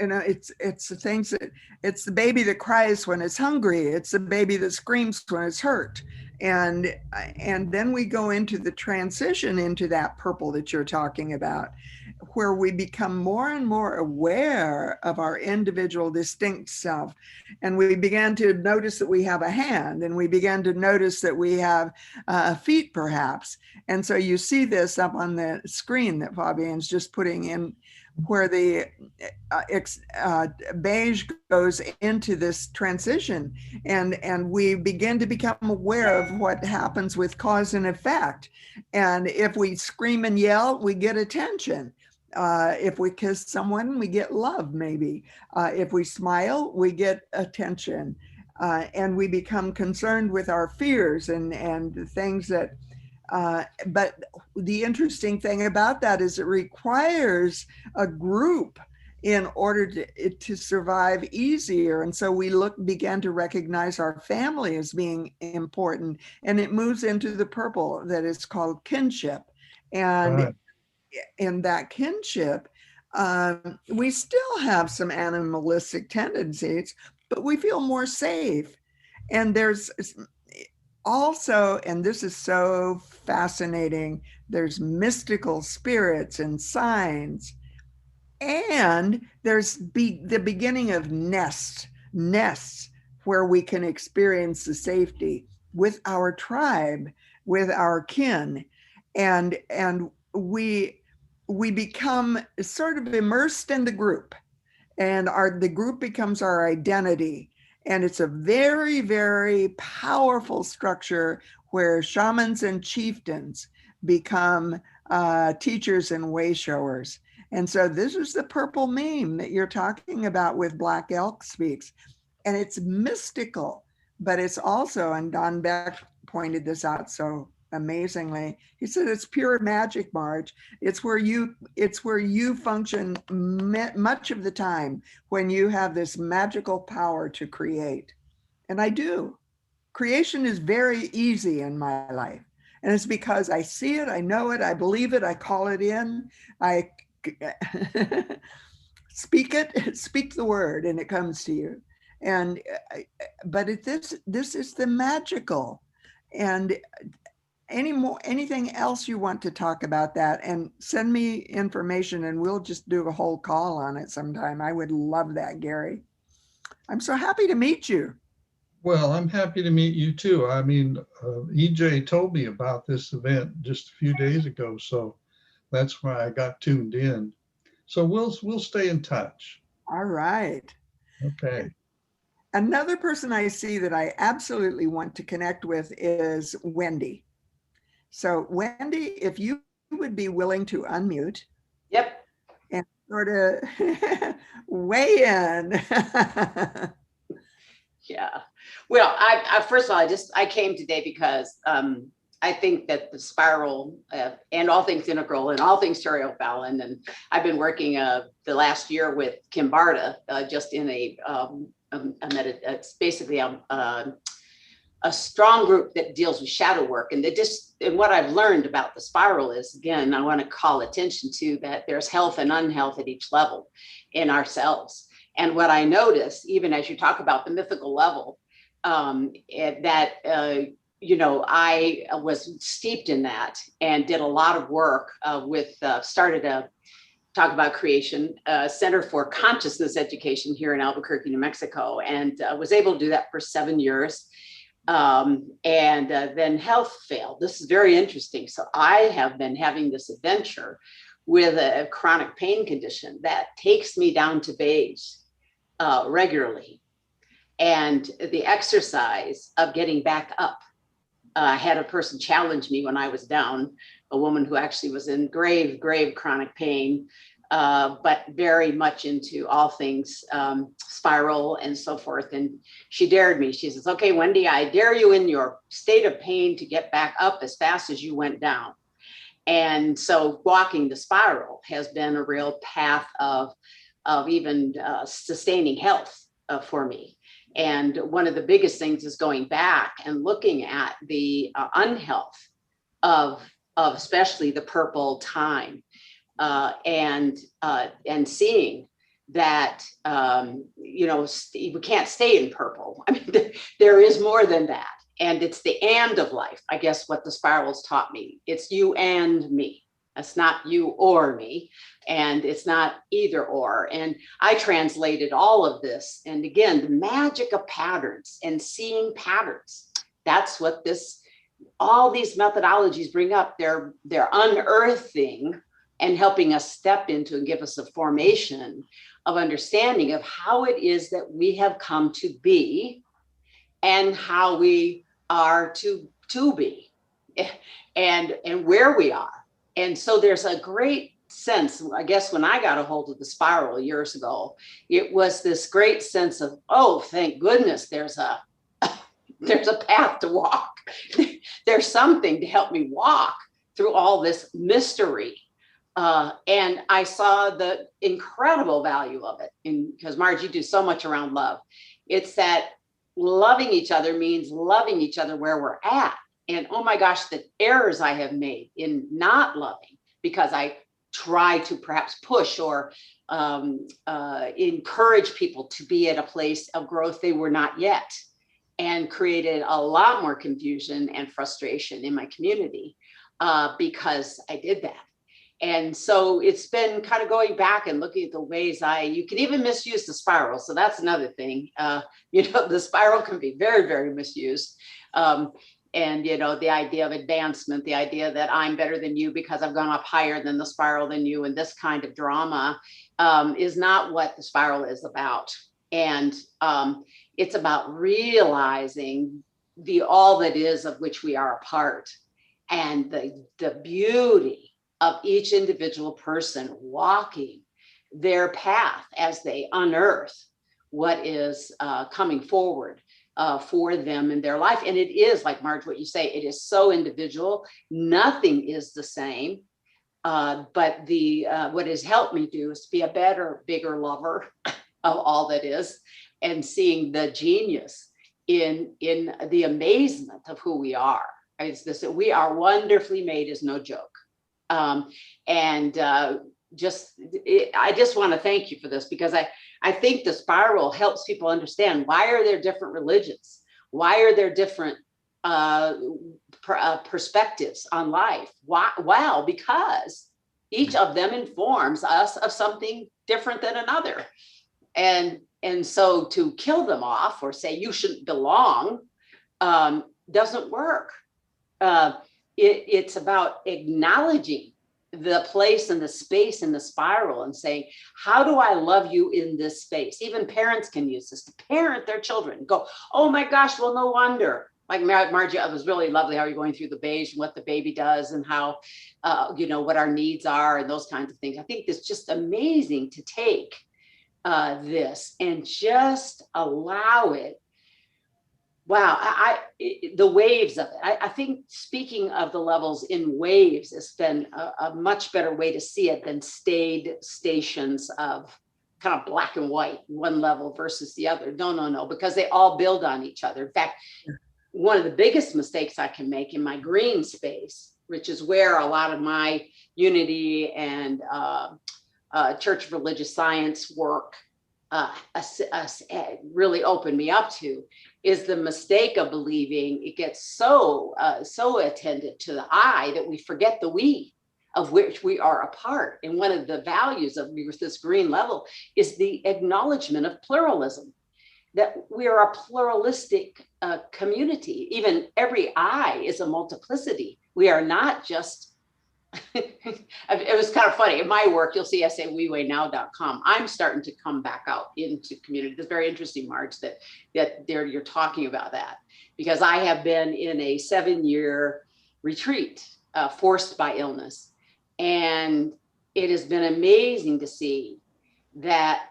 know, it's the things that, it's the baby that cries when it's hungry, it's the baby that screams when it's hurt, and then we go into the transition into that purple that you're talking about, where we become more and more aware of our individual distinct self. And we began to notice that we have a hand, and we began to notice that we have feet perhaps. And so you see this up on the screen that Fabienne's just putting in, where the beige goes into this transition, and we begin to become aware of what happens with cause and effect. And if we scream and yell, we get attention. If we kiss someone, we get love, maybe. If we smile, we get attention. And we become concerned with our fears and things that, but the interesting thing about that is it requires a group in order to survive easier. And so we began to recognize our family as being important, and it moves into the purple that is called kinship. And in that kinship, we still have some animalistic tendencies, but we feel more safe. And there's also, and this is so fascinating, there's mystical spirits and signs, and there's the beginning of nests where we can experience the safety with our tribe, with our kin, and we become sort of immersed in the group, and the group becomes our identity. And it's a very, very powerful structure where shamans and chieftains become teachers and way showers. And so this is the purple meme that you're talking about with Black Elk Speaks. And it's mystical, but it's also, and Don Beck pointed this out so amazingly. He said it's pure magic, Marge. It's where you function much of the time when you have this magical power to create. And I do. Creation is very easy in my life. And it's because I see it, I know it, I believe it, I call it in, I speak the word, and it comes to you. And but this is the magical. And anything else you want to talk about that, and send me information and we'll just do a whole call on it sometime. I would love that, Gary. I'm so happy to meet you. Well, I'm happy to meet you too. I mean, EJ told me about this event just a few days ago, so that's why I got tuned in. So we'll stay in touch. All right. Okay. Another person I see that I absolutely want to connect with is Wendy. So Wendy, if you would be willing to unmute. Yep. And sort of weigh in. Yeah. Well, I first of all, I came today because I think that the spiral and all things integral and all things Terry Fallon, and I've been working the last year with Kim Barta just in it's basically a strong group that deals with shadow work. And what I've learned about the spiral is, again, I want to call attention to that there's health and unhealth at each level in ourselves. And what I notice, even as you talk about the mythical level, that I was steeped in that and did a lot of work started a talk about creation, Center for Consciousness Education here in Albuquerque, New Mexico, and was able to do that for 7 years. Then health failed. This is very interesting. So I have been having this adventure with a chronic pain condition that takes me down to base regularly. And the exercise of getting back up. I had a person challenge me when I was down, a woman who actually was in grave chronic pain, but very much into all things spiral and so forth. And she dared me. She says, okay, Wendy, I dare you in your state of pain to get back up as fast as you went down. And so walking the spiral has been a real path of even sustaining health for me. And one of the biggest things is going back and looking at the unhealth of especially the purple time, and seeing that we can't stay in purple. I mean, there is more than that, and it's the and of life. I guess what the spirals taught me. It's you and me. It's not you or me, and it's not either or. And I translated all of this. And again, the magic of patterns and seeing patterns. That's what all these methodologies bring up. They're unearthing and helping us step into and give us a formation of understanding of how it is that we have come to be and how we are to be and where we are. And so there's a great sense, I guess, when I got a hold of the spiral years ago, it was this great sense of, oh, thank goodness there's a path to walk. There's something to help me walk through all this mystery. And I saw the incredible value of it. Because Marge, you do so much around love. It's that loving each other means loving each other where we're at. And oh my gosh, the errors I have made in not loving because I try to perhaps push or encourage people to be at a place of growth they were not yet, and created a lot more confusion and frustration in my community because I did that. And so it's been kind of going back and looking at the ways you can even misuse the spiral. So that's another thing. The spiral can be very, very misused. And, the idea of advancement, the idea that I'm better than you because I've gone up higher than the spiral than you, and this kind of drama is not what the spiral is about. And it's about realizing the all that is of which we are a part, and the beauty of each individual person walking their path as they unearth what is coming forward for them in their life. And it is, like Marj, what you say, it is so individual. Nothing is the same. But what has helped me do is to be a better, bigger lover of all that is, and seeing the genius in the amazement of who we are. It's this, we are wonderfully made is no joke. I just want to thank you for this, because I think the spiral helps people understand, why are there different religions? Why are there different perspectives on life? Why? Well, because each of them informs us of something different than another. And so to kill them off or say you shouldn't belong doesn't work. It's about acknowledging the place and the space in the spiral and saying, how do I love you in this space? Even parents can use this to parent their children. Go, oh my gosh, well, no wonder. Like Margie, it was really lovely how you're going through the beige and what the baby does and how, what our needs are and those kinds of things. I think it's just amazing to take this and just allow it. Wow, the waves of it. I think speaking of the levels in waves has been a much better way to see it than stayed stations of kind of black and white, one level versus the other. No, because they all build on each other. In fact, one of the biggest mistakes I can make in my green space, which is where a lot of my unity and Church of Religious Science work really opened me up to, is the mistake of believing it gets so attended to the I that we forget the we, of which we are a part. And one of the values of this green level is the acknowledgement of pluralism, that we are a pluralistic community. Even every I is a multiplicity. We are not just it was kind of funny. In my work, you'll see SAWeWayNow.com. I'm starting to come back out into community. It's very interesting, Marj, that you're talking about that, because I have been in a 7-year retreat forced by illness. And it has been amazing to see that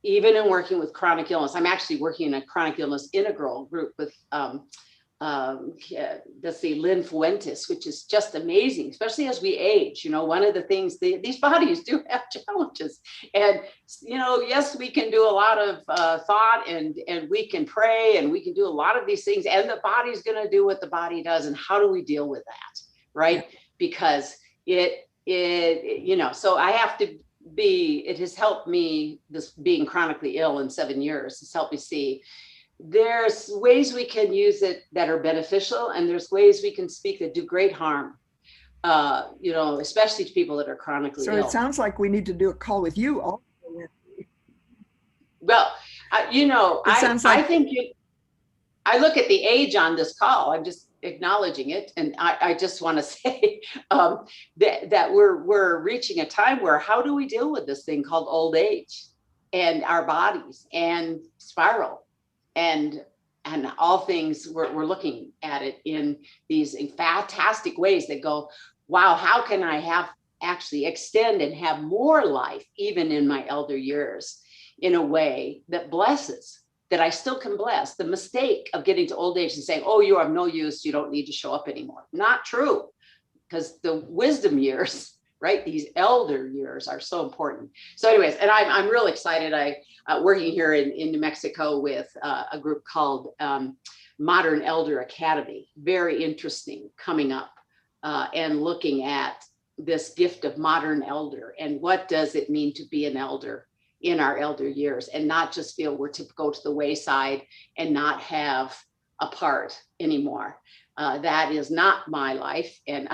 even in working with chronic illness, I'm actually working in a chronic illness integral group with let's see, Lynn Fuentes, which is just amazing, especially as we age. One of the things, these bodies do have challenges. And, yes, we can do a lot of thought and we can pray and we can do a lot of these things, and the body's going to do what the body does. And how do we deal with that? Right? Because so I have to it has helped me, this being chronically ill in 7 years, has helped me see there's ways we can use it that are beneficial, and there's ways we can speak that do great harm, especially to people that are chronically ill. So it sounds like we need to do a call with you also. Well, I look at the age on this call. I'm just acknowledging it. And I just want to say that we're reaching a time where, how do we deal with this thing called old age and our bodies and spiral? And all things, we're looking at it in these fantastic ways that go, wow, how can I actually extend and have more life even in my elder years in a way that blesses, that I still can bless. The mistake of getting to old age and saying, oh, you have no use, you don't need to show up anymore. Not true, because the wisdom years, right, these elder years are so important. So anyways, and I'm real excited. Working here in New Mexico with a group called Modern Elder Academy. Very interesting, coming up and looking at this gift of modern elder and what does it mean to be an elder in our elder years, and not just feel we're to go to the wayside and not have a part anymore. That is not my life. And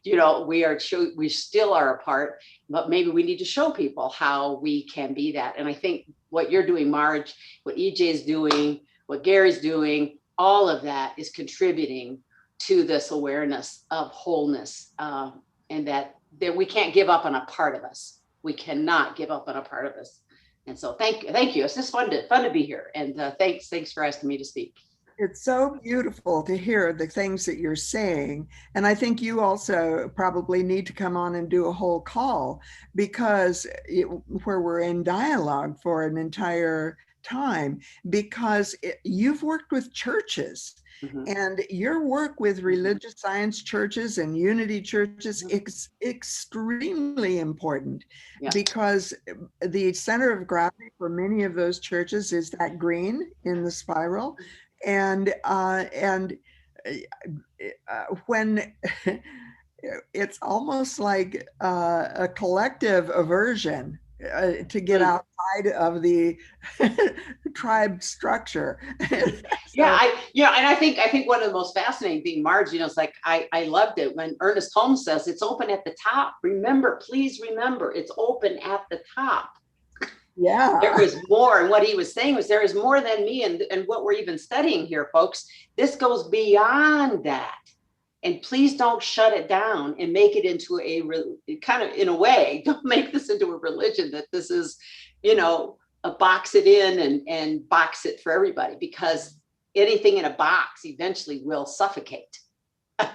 we still are a part, but maybe we need to show people how we can be that. And I think what you're doing, Marj, what EJ is doing, what Gary's doing, all of that is contributing to this awareness of wholeness, and that we can't give up on a part of us. We cannot give up on a part of us. And so thank you. It's just fun to be here. And thanks for asking me to speak. It's so beautiful to hear the things that you're saying. And I think you also probably need to come on and do a whole call because where we're in dialogue for an entire time, because you've worked with churches. Mhm. And your work with religious science churches and unity churches is extremely important Yeah. because the center of gravity for many of those churches is that green in the spiral. And when it's almost like a collective aversion to get Mm. outside of the tribe structure. Yeah, and I think one of the most fascinating thing, Marge, it's like I loved it when Ernest Holmes says it's open at the top. Remember, please remember, it's open at the top. Yeah. There was more, and what he was saying was there is more than me and what we're even studying here, folks. This goes beyond that. And please don't shut it down and make it into a kind of, in a way, don't make this into a religion that this is, a box it in and box it for everybody, because anything in a box eventually will suffocate. So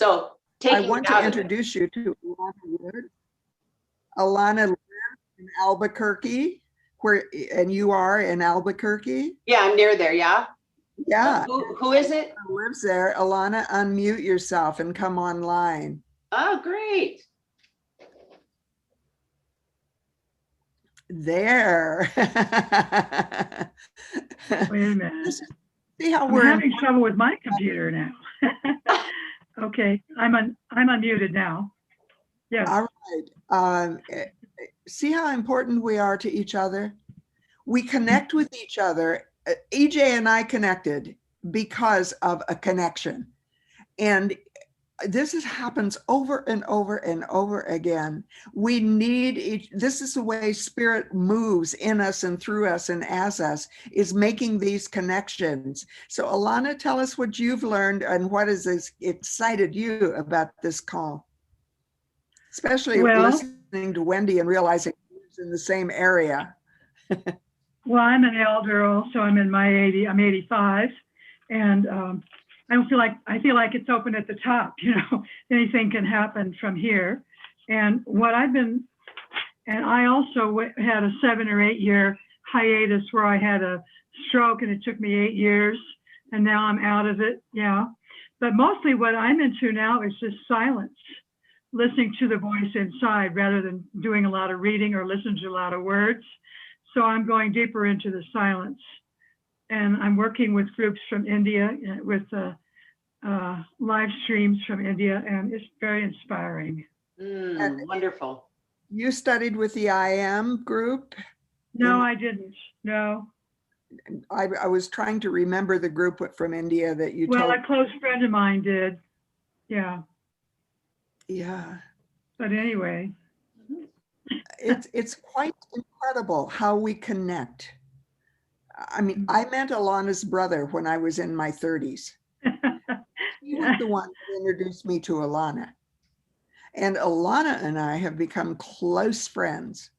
I taking want it to out of it. introduce you to Alana Wood. Alana lives in Albuquerque, and you are in Albuquerque. Yeah, I'm near there. Yeah. Yeah. Who is it? Lives there. Alana, unmute yourself and come online. Oh, great. There. Wait a minute. See how I'm we're having trouble with my computer now. Okay, I'm unmuted now. Yes. all right. See how important we are to each other? We connect with each other. EJ and I connected because of a connection. And this happens over and over and over again. We need this is the way spirit moves in us and through us and as us, is making these connections. So Alana, tell us what you've learned and what has excited you about this call, especially listening to Wendy and realizing she's in the same area. Well, I'm an elder also. I'm 85, and I feel like it's open at the top. Anything can happen from here. And I also had a 7 or 8 year hiatus where I had a stroke, and it took me 8 years, and now I'm out of it. Yeah. But mostly what I'm into now is just silence, listening to the voice inside rather than doing a lot of reading or listening to a lot of words. So I'm going deeper into the silence, and I'm working with groups from India with live streams from India, and it's very inspiring. Wonderful. You studied with the IM group? No, I didn't. No. I was trying to remember the group from India that you told. Well, a close friend of mine did. Yeah. Yeah. But anyway. It's quite incredible how we connect. I mean, I met Alana's brother when I was in my 30s. He was the one who introduced me to Alana. And Alana and I have become close friends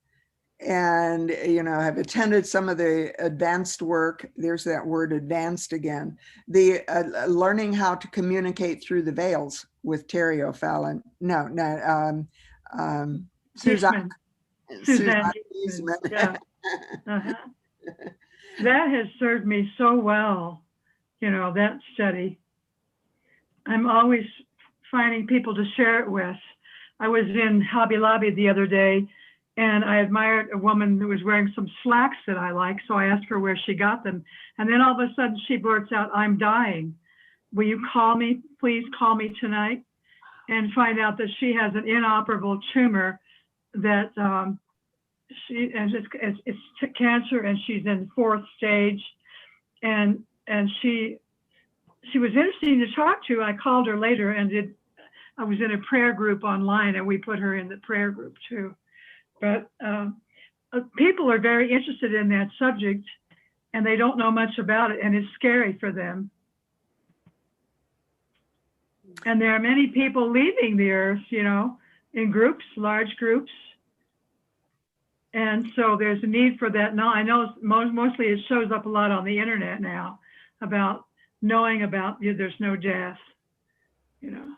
and, have attended some of the advanced work. There's that word advanced again. The learning how to communicate through the veils with Terry O'Fallon. Suzanne. Yeah. That has served me so well, that study. I'm always finding people to share it with. I was in Hobby Lobby the other day, and I admired a woman who was wearing some slacks that I like, so I asked her where she got them. And then all of a sudden she blurts out, "I'm dying. Will you call me? Please call me tonight." And find out that she has an inoperable tumor that it's cancer, and she's in 4th stage, and she was interesting to talk to. I called her later, and I was in a prayer group online, and we put her in the prayer group too. But people are very interested in that subject, and they don't know much about it, and it's scary for them. And there are many people leaving the earth, in groups, large groups. And so there's a need for that now. I know mostly it shows up a lot on the internet now about knowing about there's no death, you know.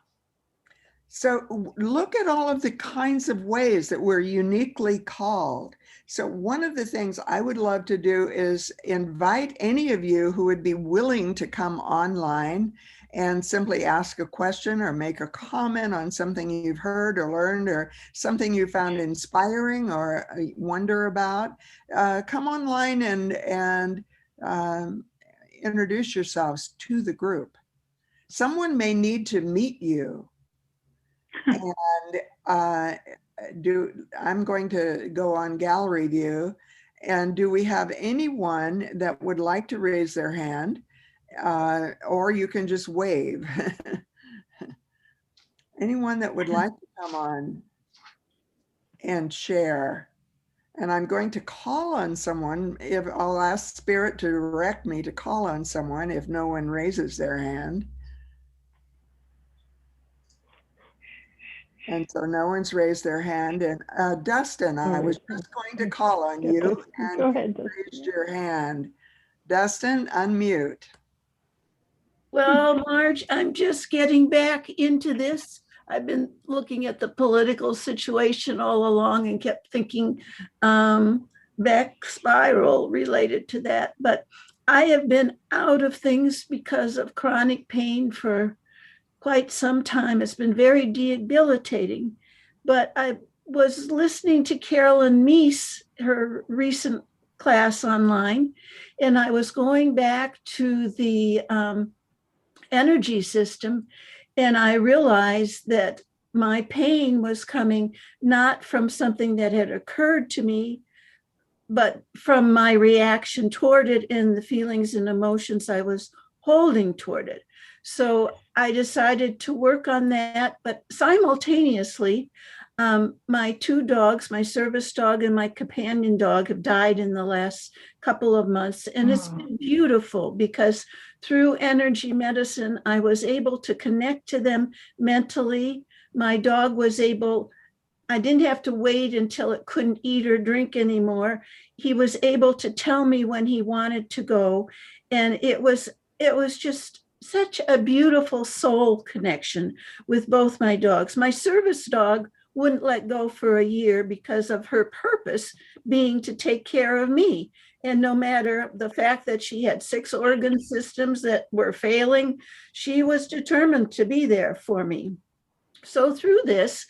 So look at all of the kinds of ways that we're uniquely called. So one of the things I would love to do is invite any of you who would be willing to come online and simply ask a question or make a comment on something you've heard or learned or something you found inspiring or wonder about. Come online and introduce yourselves to the group. Someone may need to meet you. And I'm going to go on gallery view. And do we have anyone that would like to raise their hand? Or you can just wave. Anyone that would like to come on and share. And I'm going to call on someone. If I'll ask Spirit to direct me to call on someone if no one raises their hand. And so no one's raised their hand. And Dustin, I was just going to call on you and Go ahead, you raised your hand. Dustin, unmute. Well, Marge, I'm just getting back into this. I've been looking at the political situation all along and kept thinking back spiral related to that. But I have been out of things because of chronic pain for quite some time. It's been very debilitating. But I was listening to Carolyn Meese, her recent class online, and I was going back to the energy system, and I realized that my pain was coming not from something that had occurred to me, but from my reaction toward it and the feelings and emotions I was holding toward it. So I decided to work on that, but simultaneously, my two dogs, my service dog and my companion dog, have died in the last couple of months. And it's been beautiful because through energy medicine, I was able to connect to them mentally. My dog was able, I didn't have to wait until it couldn't eat or drink anymore. He was able to tell me when he wanted to go. And it was just such a beautiful soul connection with both my dogs. My service dog wouldn't let go for a year because of her purpose being to take care of me. And no matter the fact that she had 6 organ systems that were failing, she was determined to be there for me. So through this,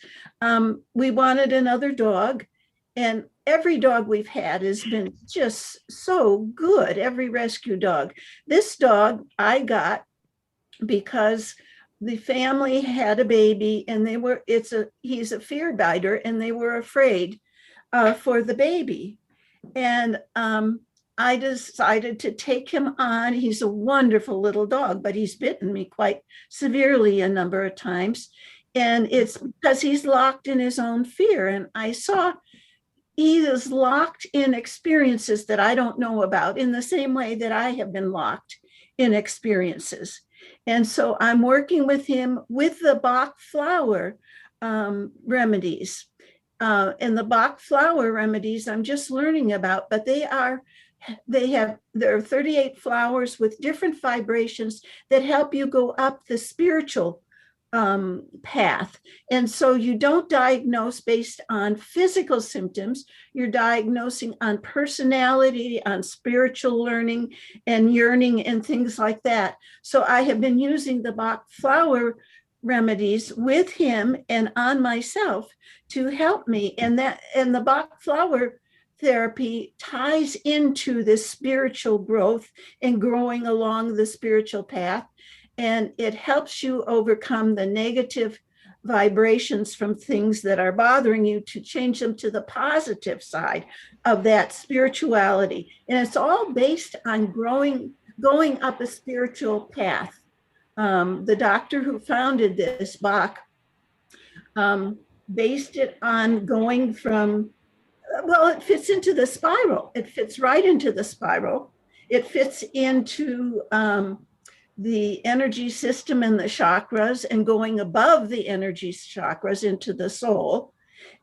we wanted another dog, and every dog we've had has been just so good, every rescue dog. This dog I got because the family had a baby and he's a fear biter, and they were afraid for the baby. And I decided to take him on. He's a wonderful little dog, but he's bitten me quite severely a number of times. And it's because he's locked in his own fear. And I saw he is locked in experiences that I don't know about, in the same way that I have been locked in experiences. And so I'm working with him with the Bach flower remedies. And the Bach flower remedies I'm just learning about, but there are 38 flowers with different vibrations that help you go up the spiritual path. And so you don't diagnose based on physical symptoms. You're diagnosing on personality, on spiritual learning and yearning and things like that. So I have been using the Bach flower remedies with him and on myself to help me. And the Bach flower therapy ties into this spiritual growth and growing along the spiritual path. And it helps you overcome the negative vibrations from things that are bothering you to change them to the positive side of that spirituality. And it's all based on going up a spiritual path. The doctor who founded this, Bach, based it on going from, well, it fits into the spiral. It fits right into the spiral. It fits into the energy system and the chakras, and going above the energy chakras into the soul.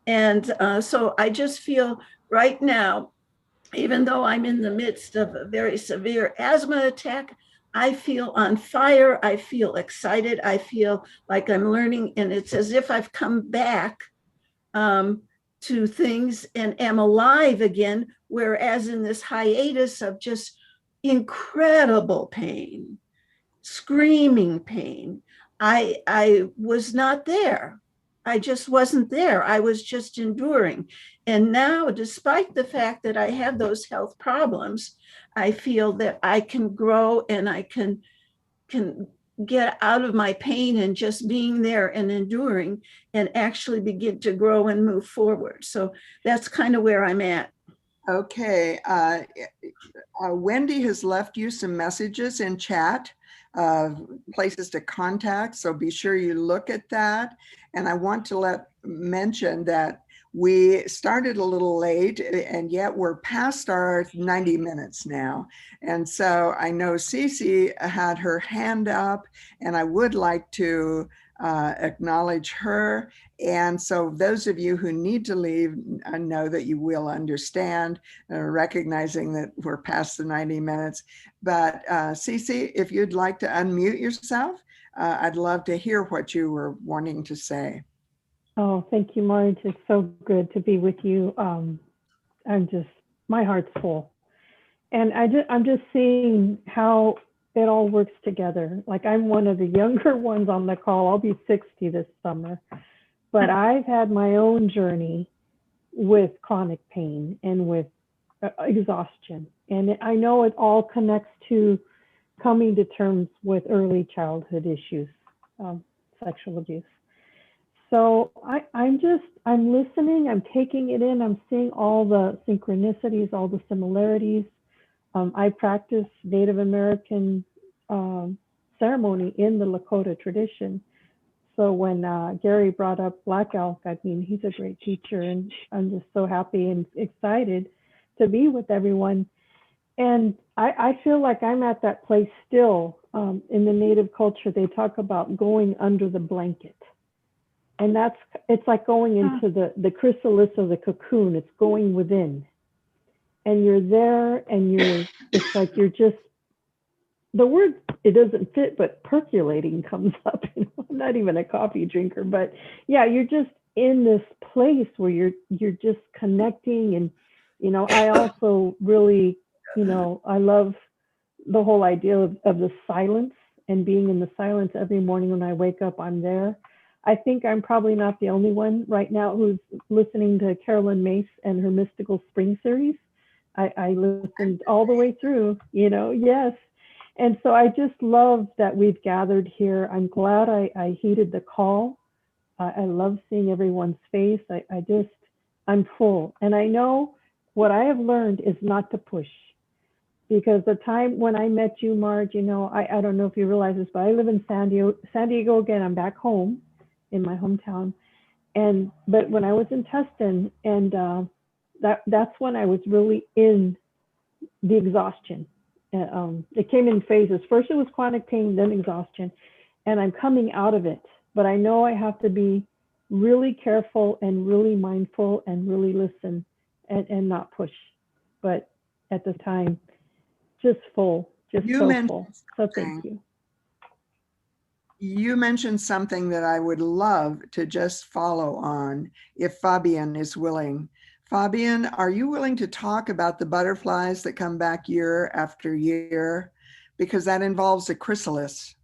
And so I just feel right now, even though I'm in the midst of a very severe asthma attack, I feel on fire. I feel excited. I feel like I'm learning, and it's as if I've come back to things and am alive again. Whereas in this hiatus of just incredible pain, screaming pain, I was not there. I just wasn't there. I was just enduring. And now, despite the fact that I have those health problems, I feel that I can grow and I can get out of my pain and just being there and enduring and actually begin to grow and move forward. So that's kind of where I'm at. Okay. Wendy has left you some messages in chat, places to contact. So be sure you look at that. And I want to mention that we started a little late, and yet we're past our 90 minutes now. And so I know Cece had her hand up, and I would like to acknowledge her. And so those of you who need to leave, know that you will understand, recognizing that we're past the 90 minutes. But Cece, if you'd like to unmute yourself, I'd love to hear what you were wanting to say. Oh, thank you, Marj. It's so good to be with you. My heart's full. And I'm just seeing how it all works together. Like, I'm one of the younger ones on the call. I'll be 60 this summer. But I've had my own journey with chronic pain and with exhaustion. And I know it all connects to coming to terms with early childhood issues, sexual abuse. So I'm listening, I'm taking it in, I'm seeing all the synchronicities, all the similarities. I practice Native American ceremony in the Lakota tradition. So when Gary brought up Black Elk, I mean, he's a great teacher, and I'm just so happy and excited to be with everyone. And I feel like I'm at that place still. In the Native culture, they talk about going under the blanket. And it's like going into the chrysalis of the cocoon. It's going within. And you're there, and it's like you're just, the word, it doesn't fit, but percolating comes up. I'm not even a coffee drinker, but yeah, you're just in this place where you're just connecting. And, I also really, I love the whole idea of the silence and being in the silence every morning when I wake up, I'm there. I think I'm probably not the only one right now who's listening to Carolyn Mace and her Mystical Spring series. I listened all the way through, yes. And so I just love that we've gathered here. I'm glad I heeded the call. I love seeing everyone's face. I'm full. And I know what I have learned is not to push. Because the time when I met you, Marj, I don't know if you realize this, but I live in San Diego again. I'm back home in my hometown. But when I was in Tustin, and that's when I was really in the exhaustion. It came in phases. First it was chronic pain, then exhaustion, and I'm coming out of it. But I know I have to be really careful and really mindful and really listen and not push. But at the time, just full, just so full. So thank you. You mentioned something that I would love to just follow on if Fabienne is willing. Fabienne, are you willing to talk about the butterflies that come back year after year? Because that involves a chrysalis.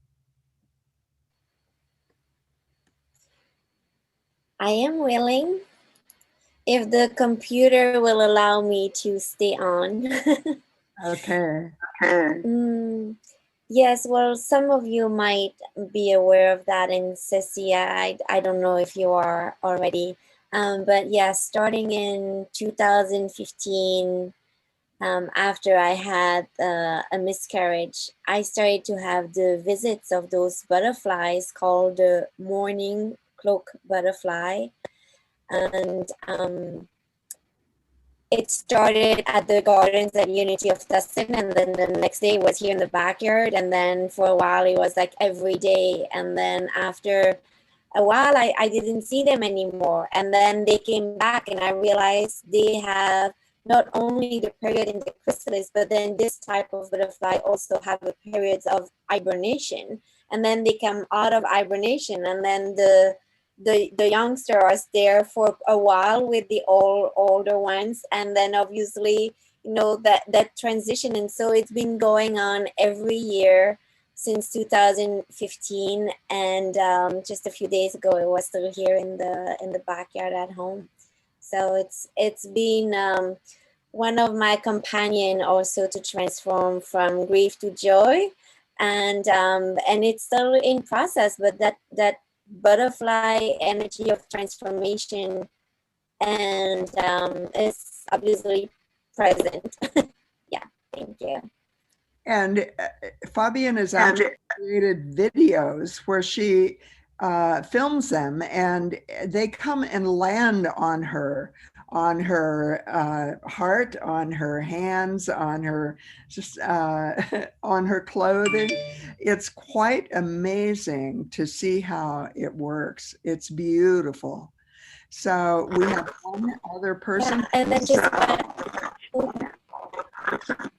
I am willing, if the computer will allow me to stay on. Okay. Yes, well, some of you might be aware of that in Cecia. I don't know if you are already. But yeah, starting in 2015, after I had a miscarriage, I started to have the visits of those butterflies called the morning cloak butterfly. And it started at the gardens at Unity of Tustin, and then the next day was here in the backyard. And then for a while it was like every day. And then after a while I didn't see them anymore. And then they came back and I realized they have not only the period in the chrysalis, but then this type of butterfly also have a periods of hibernation. And then they come out of hibernation, and then the youngster are there for a while with the older ones, and then obviously, you know, that transition. And so it's been going on every year since 2015, and just a few days ago it was still here in the backyard at home. So it's been one of my companion also to transform from grief to joy, and it's still in process, but that butterfly energy of transformation and is obviously present. Yeah, thank you. And Fabienne has actually created videos where she films them, and they come and land on her heart, on her hands, on her just on her clothing. It's quite amazing to see how it works. It's beautiful. So we have one other person. Yeah, and then just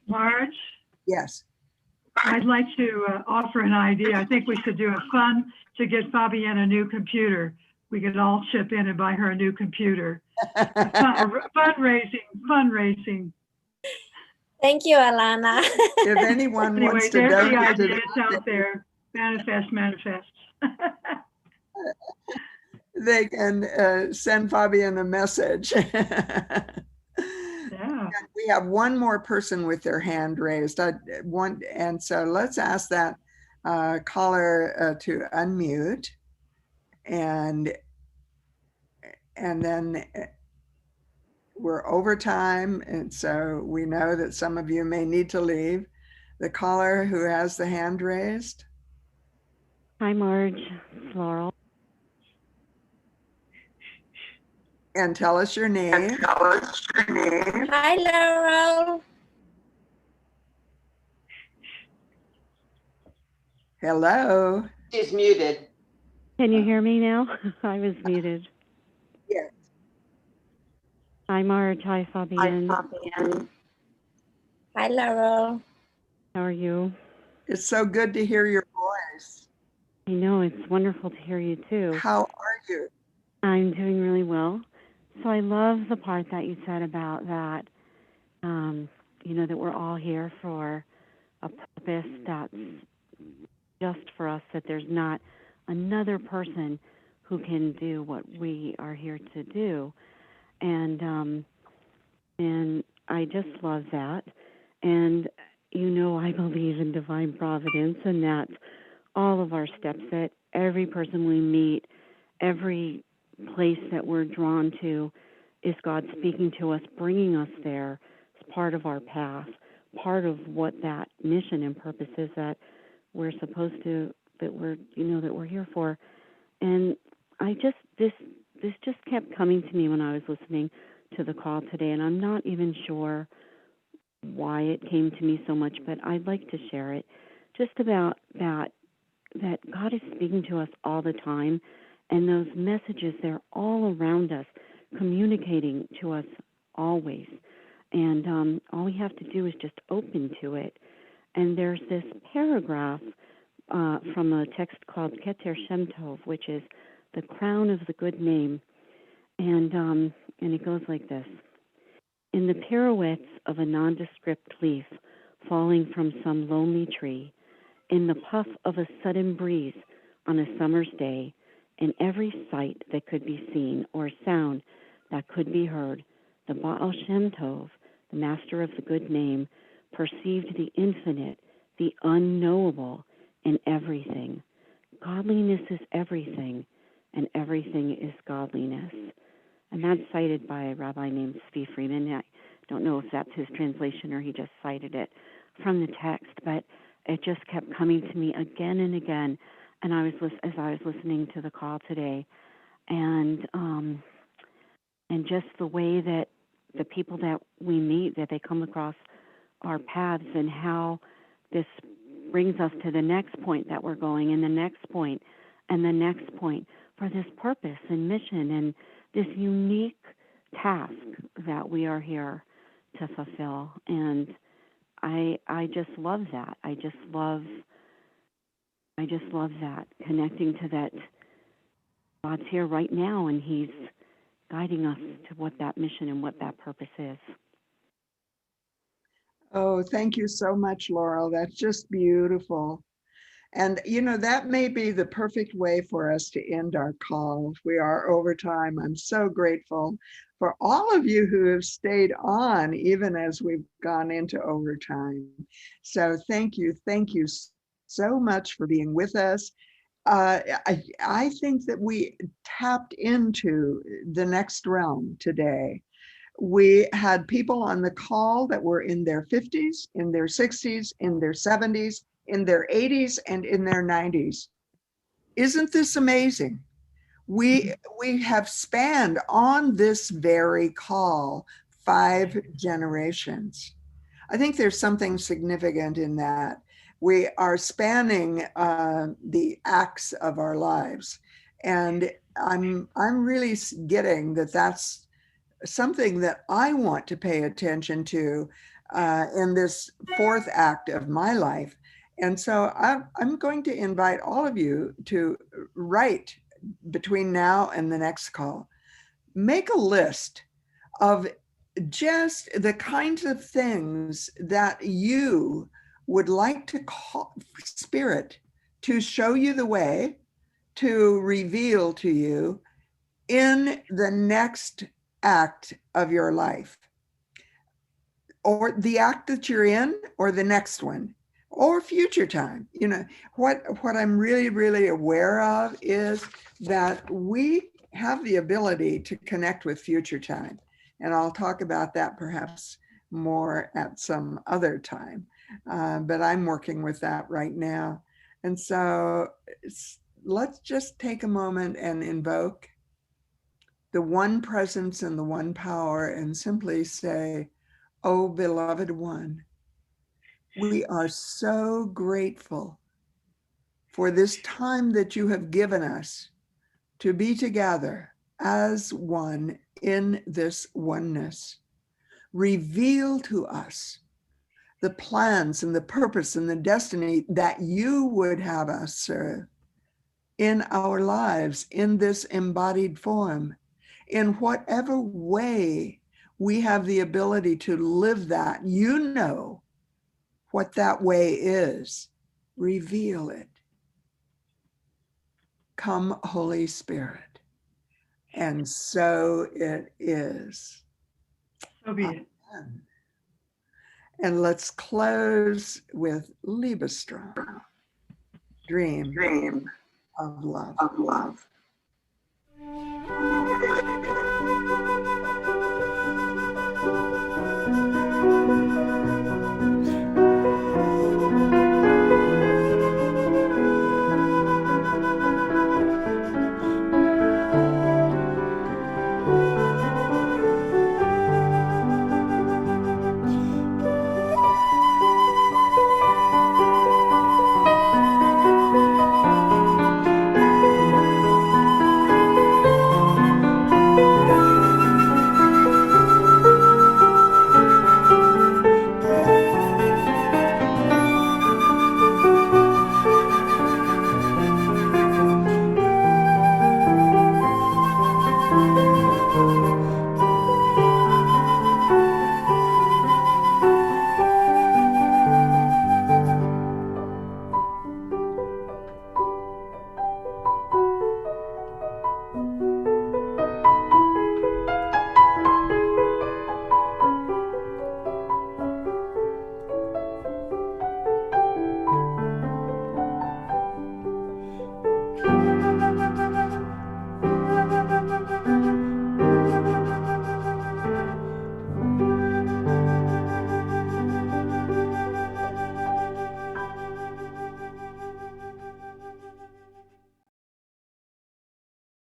Marge, Yes. I'd like to offer an idea. I think we should do a fund to get Fabienne a new computer. We could all chip in and buy her a new computer. Fundraising. Thank you, Alana. If anyone wants to there's the donate idea. to It's out there. Manifest. they can send Fabienne a message. Yeah. We have one more person with their hand raised. And so let's ask that caller to unmute, and then we're over time, and so we know that some of you may need to leave. The caller who has the hand raised. Hi, Marge. It's Laurel. And tell us your name. Hi, Laurel. Hello. She's muted. Can you hear me now? I was muted. Yes. Hi, Marge. Hi, Fabienne. Hi, Laurel. How are you? It's so good to hear your voice. I know, it's wonderful to hear you too. How are you? I'm doing really well. So I love the part that you said about that, that we're all here for a purpose that's just for us, that there's not another person who can do what we are here to do. And I just love that. And, I believe in divine providence, and that all of our steps, that every person we meet, every place that we're drawn to is God speaking to us, bringing us there. It's part of our path, part of what that mission and purpose is that we're supposed to, that we're here for. And this just kept coming to me when I was listening to the call today, and I'm not even sure why it came to me so much, but I'd like to share it just about that God is speaking to us all the time, and those messages, they're all around us, communicating to us always. And all we have to do is just open to it. And there's this paragraph from a text called Keter Shem Tov, which is the crown of the good name. And it goes like this. In the pirouettes of a nondescript leaf falling from some lonely tree, in the puff of a sudden breeze on a summer's day, in every sight that could be seen or sound that could be heard, the Baal Shem Tov, the master of the good name, perceived the infinite, the unknowable in everything. Godliness is everything, and everything is godliness. And that's cited by a rabbi named Zvi Freeman. I don't know if that's his translation or he just cited it from the text, but it just kept coming to me again and again. And as I was listening to the call today, and just the way that the people that we meet, that they come across our paths, and how this brings us to the next point that we're going, and the next point, and the next point, for this purpose and mission and this unique task that we are here to fulfill. And I just love that. I just love that, connecting to that God's here right now and he's guiding us to what that mission and what that purpose is. Oh, thank you so much, Laurel. That's just beautiful. And, you know, that may be the perfect way for us to end our call. We are over time. I'm so grateful for all of you who have stayed on, even as we've gone into overtime. So thank you. Thank you so much for being with us. I think that we tapped into the next realm today. We had people on the call that were in their 50s, in their 60s, in their 70s, in their 80s, and in their 90s. Isn't this amazing? We have spanned on this very call 5 generations. I think there's something significant in that. We are spanning the acts of our lives. And I'm really getting that that's something that I want to pay attention to in this 4th act of my life. And so I'm going to invite all of you to write between now and the next call. Make a list of just the kinds of things that you would like to call Spirit to show you the way, to reveal to you in the next act of your life, or the act that you're in, or the next one, or future time. You know, what I'm really, really aware of is that we have the ability to connect with future time. And I'll talk about that perhaps more at some other time. But I'm working with that right now. And so let's just take a moment and invoke the one presence and the one power and simply say, oh, beloved one, we are so grateful for this time that you have given us to be together as one in this oneness. Reveal to us the plans and the purpose and the destiny that you would have us serve in our lives in this embodied form. In whatever way we have the ability to live that, you know what that way is. Reveal it. Come, Holy Spirit. And so it is. So be it. Amen. And let's close with Liebestrom. Dream of love.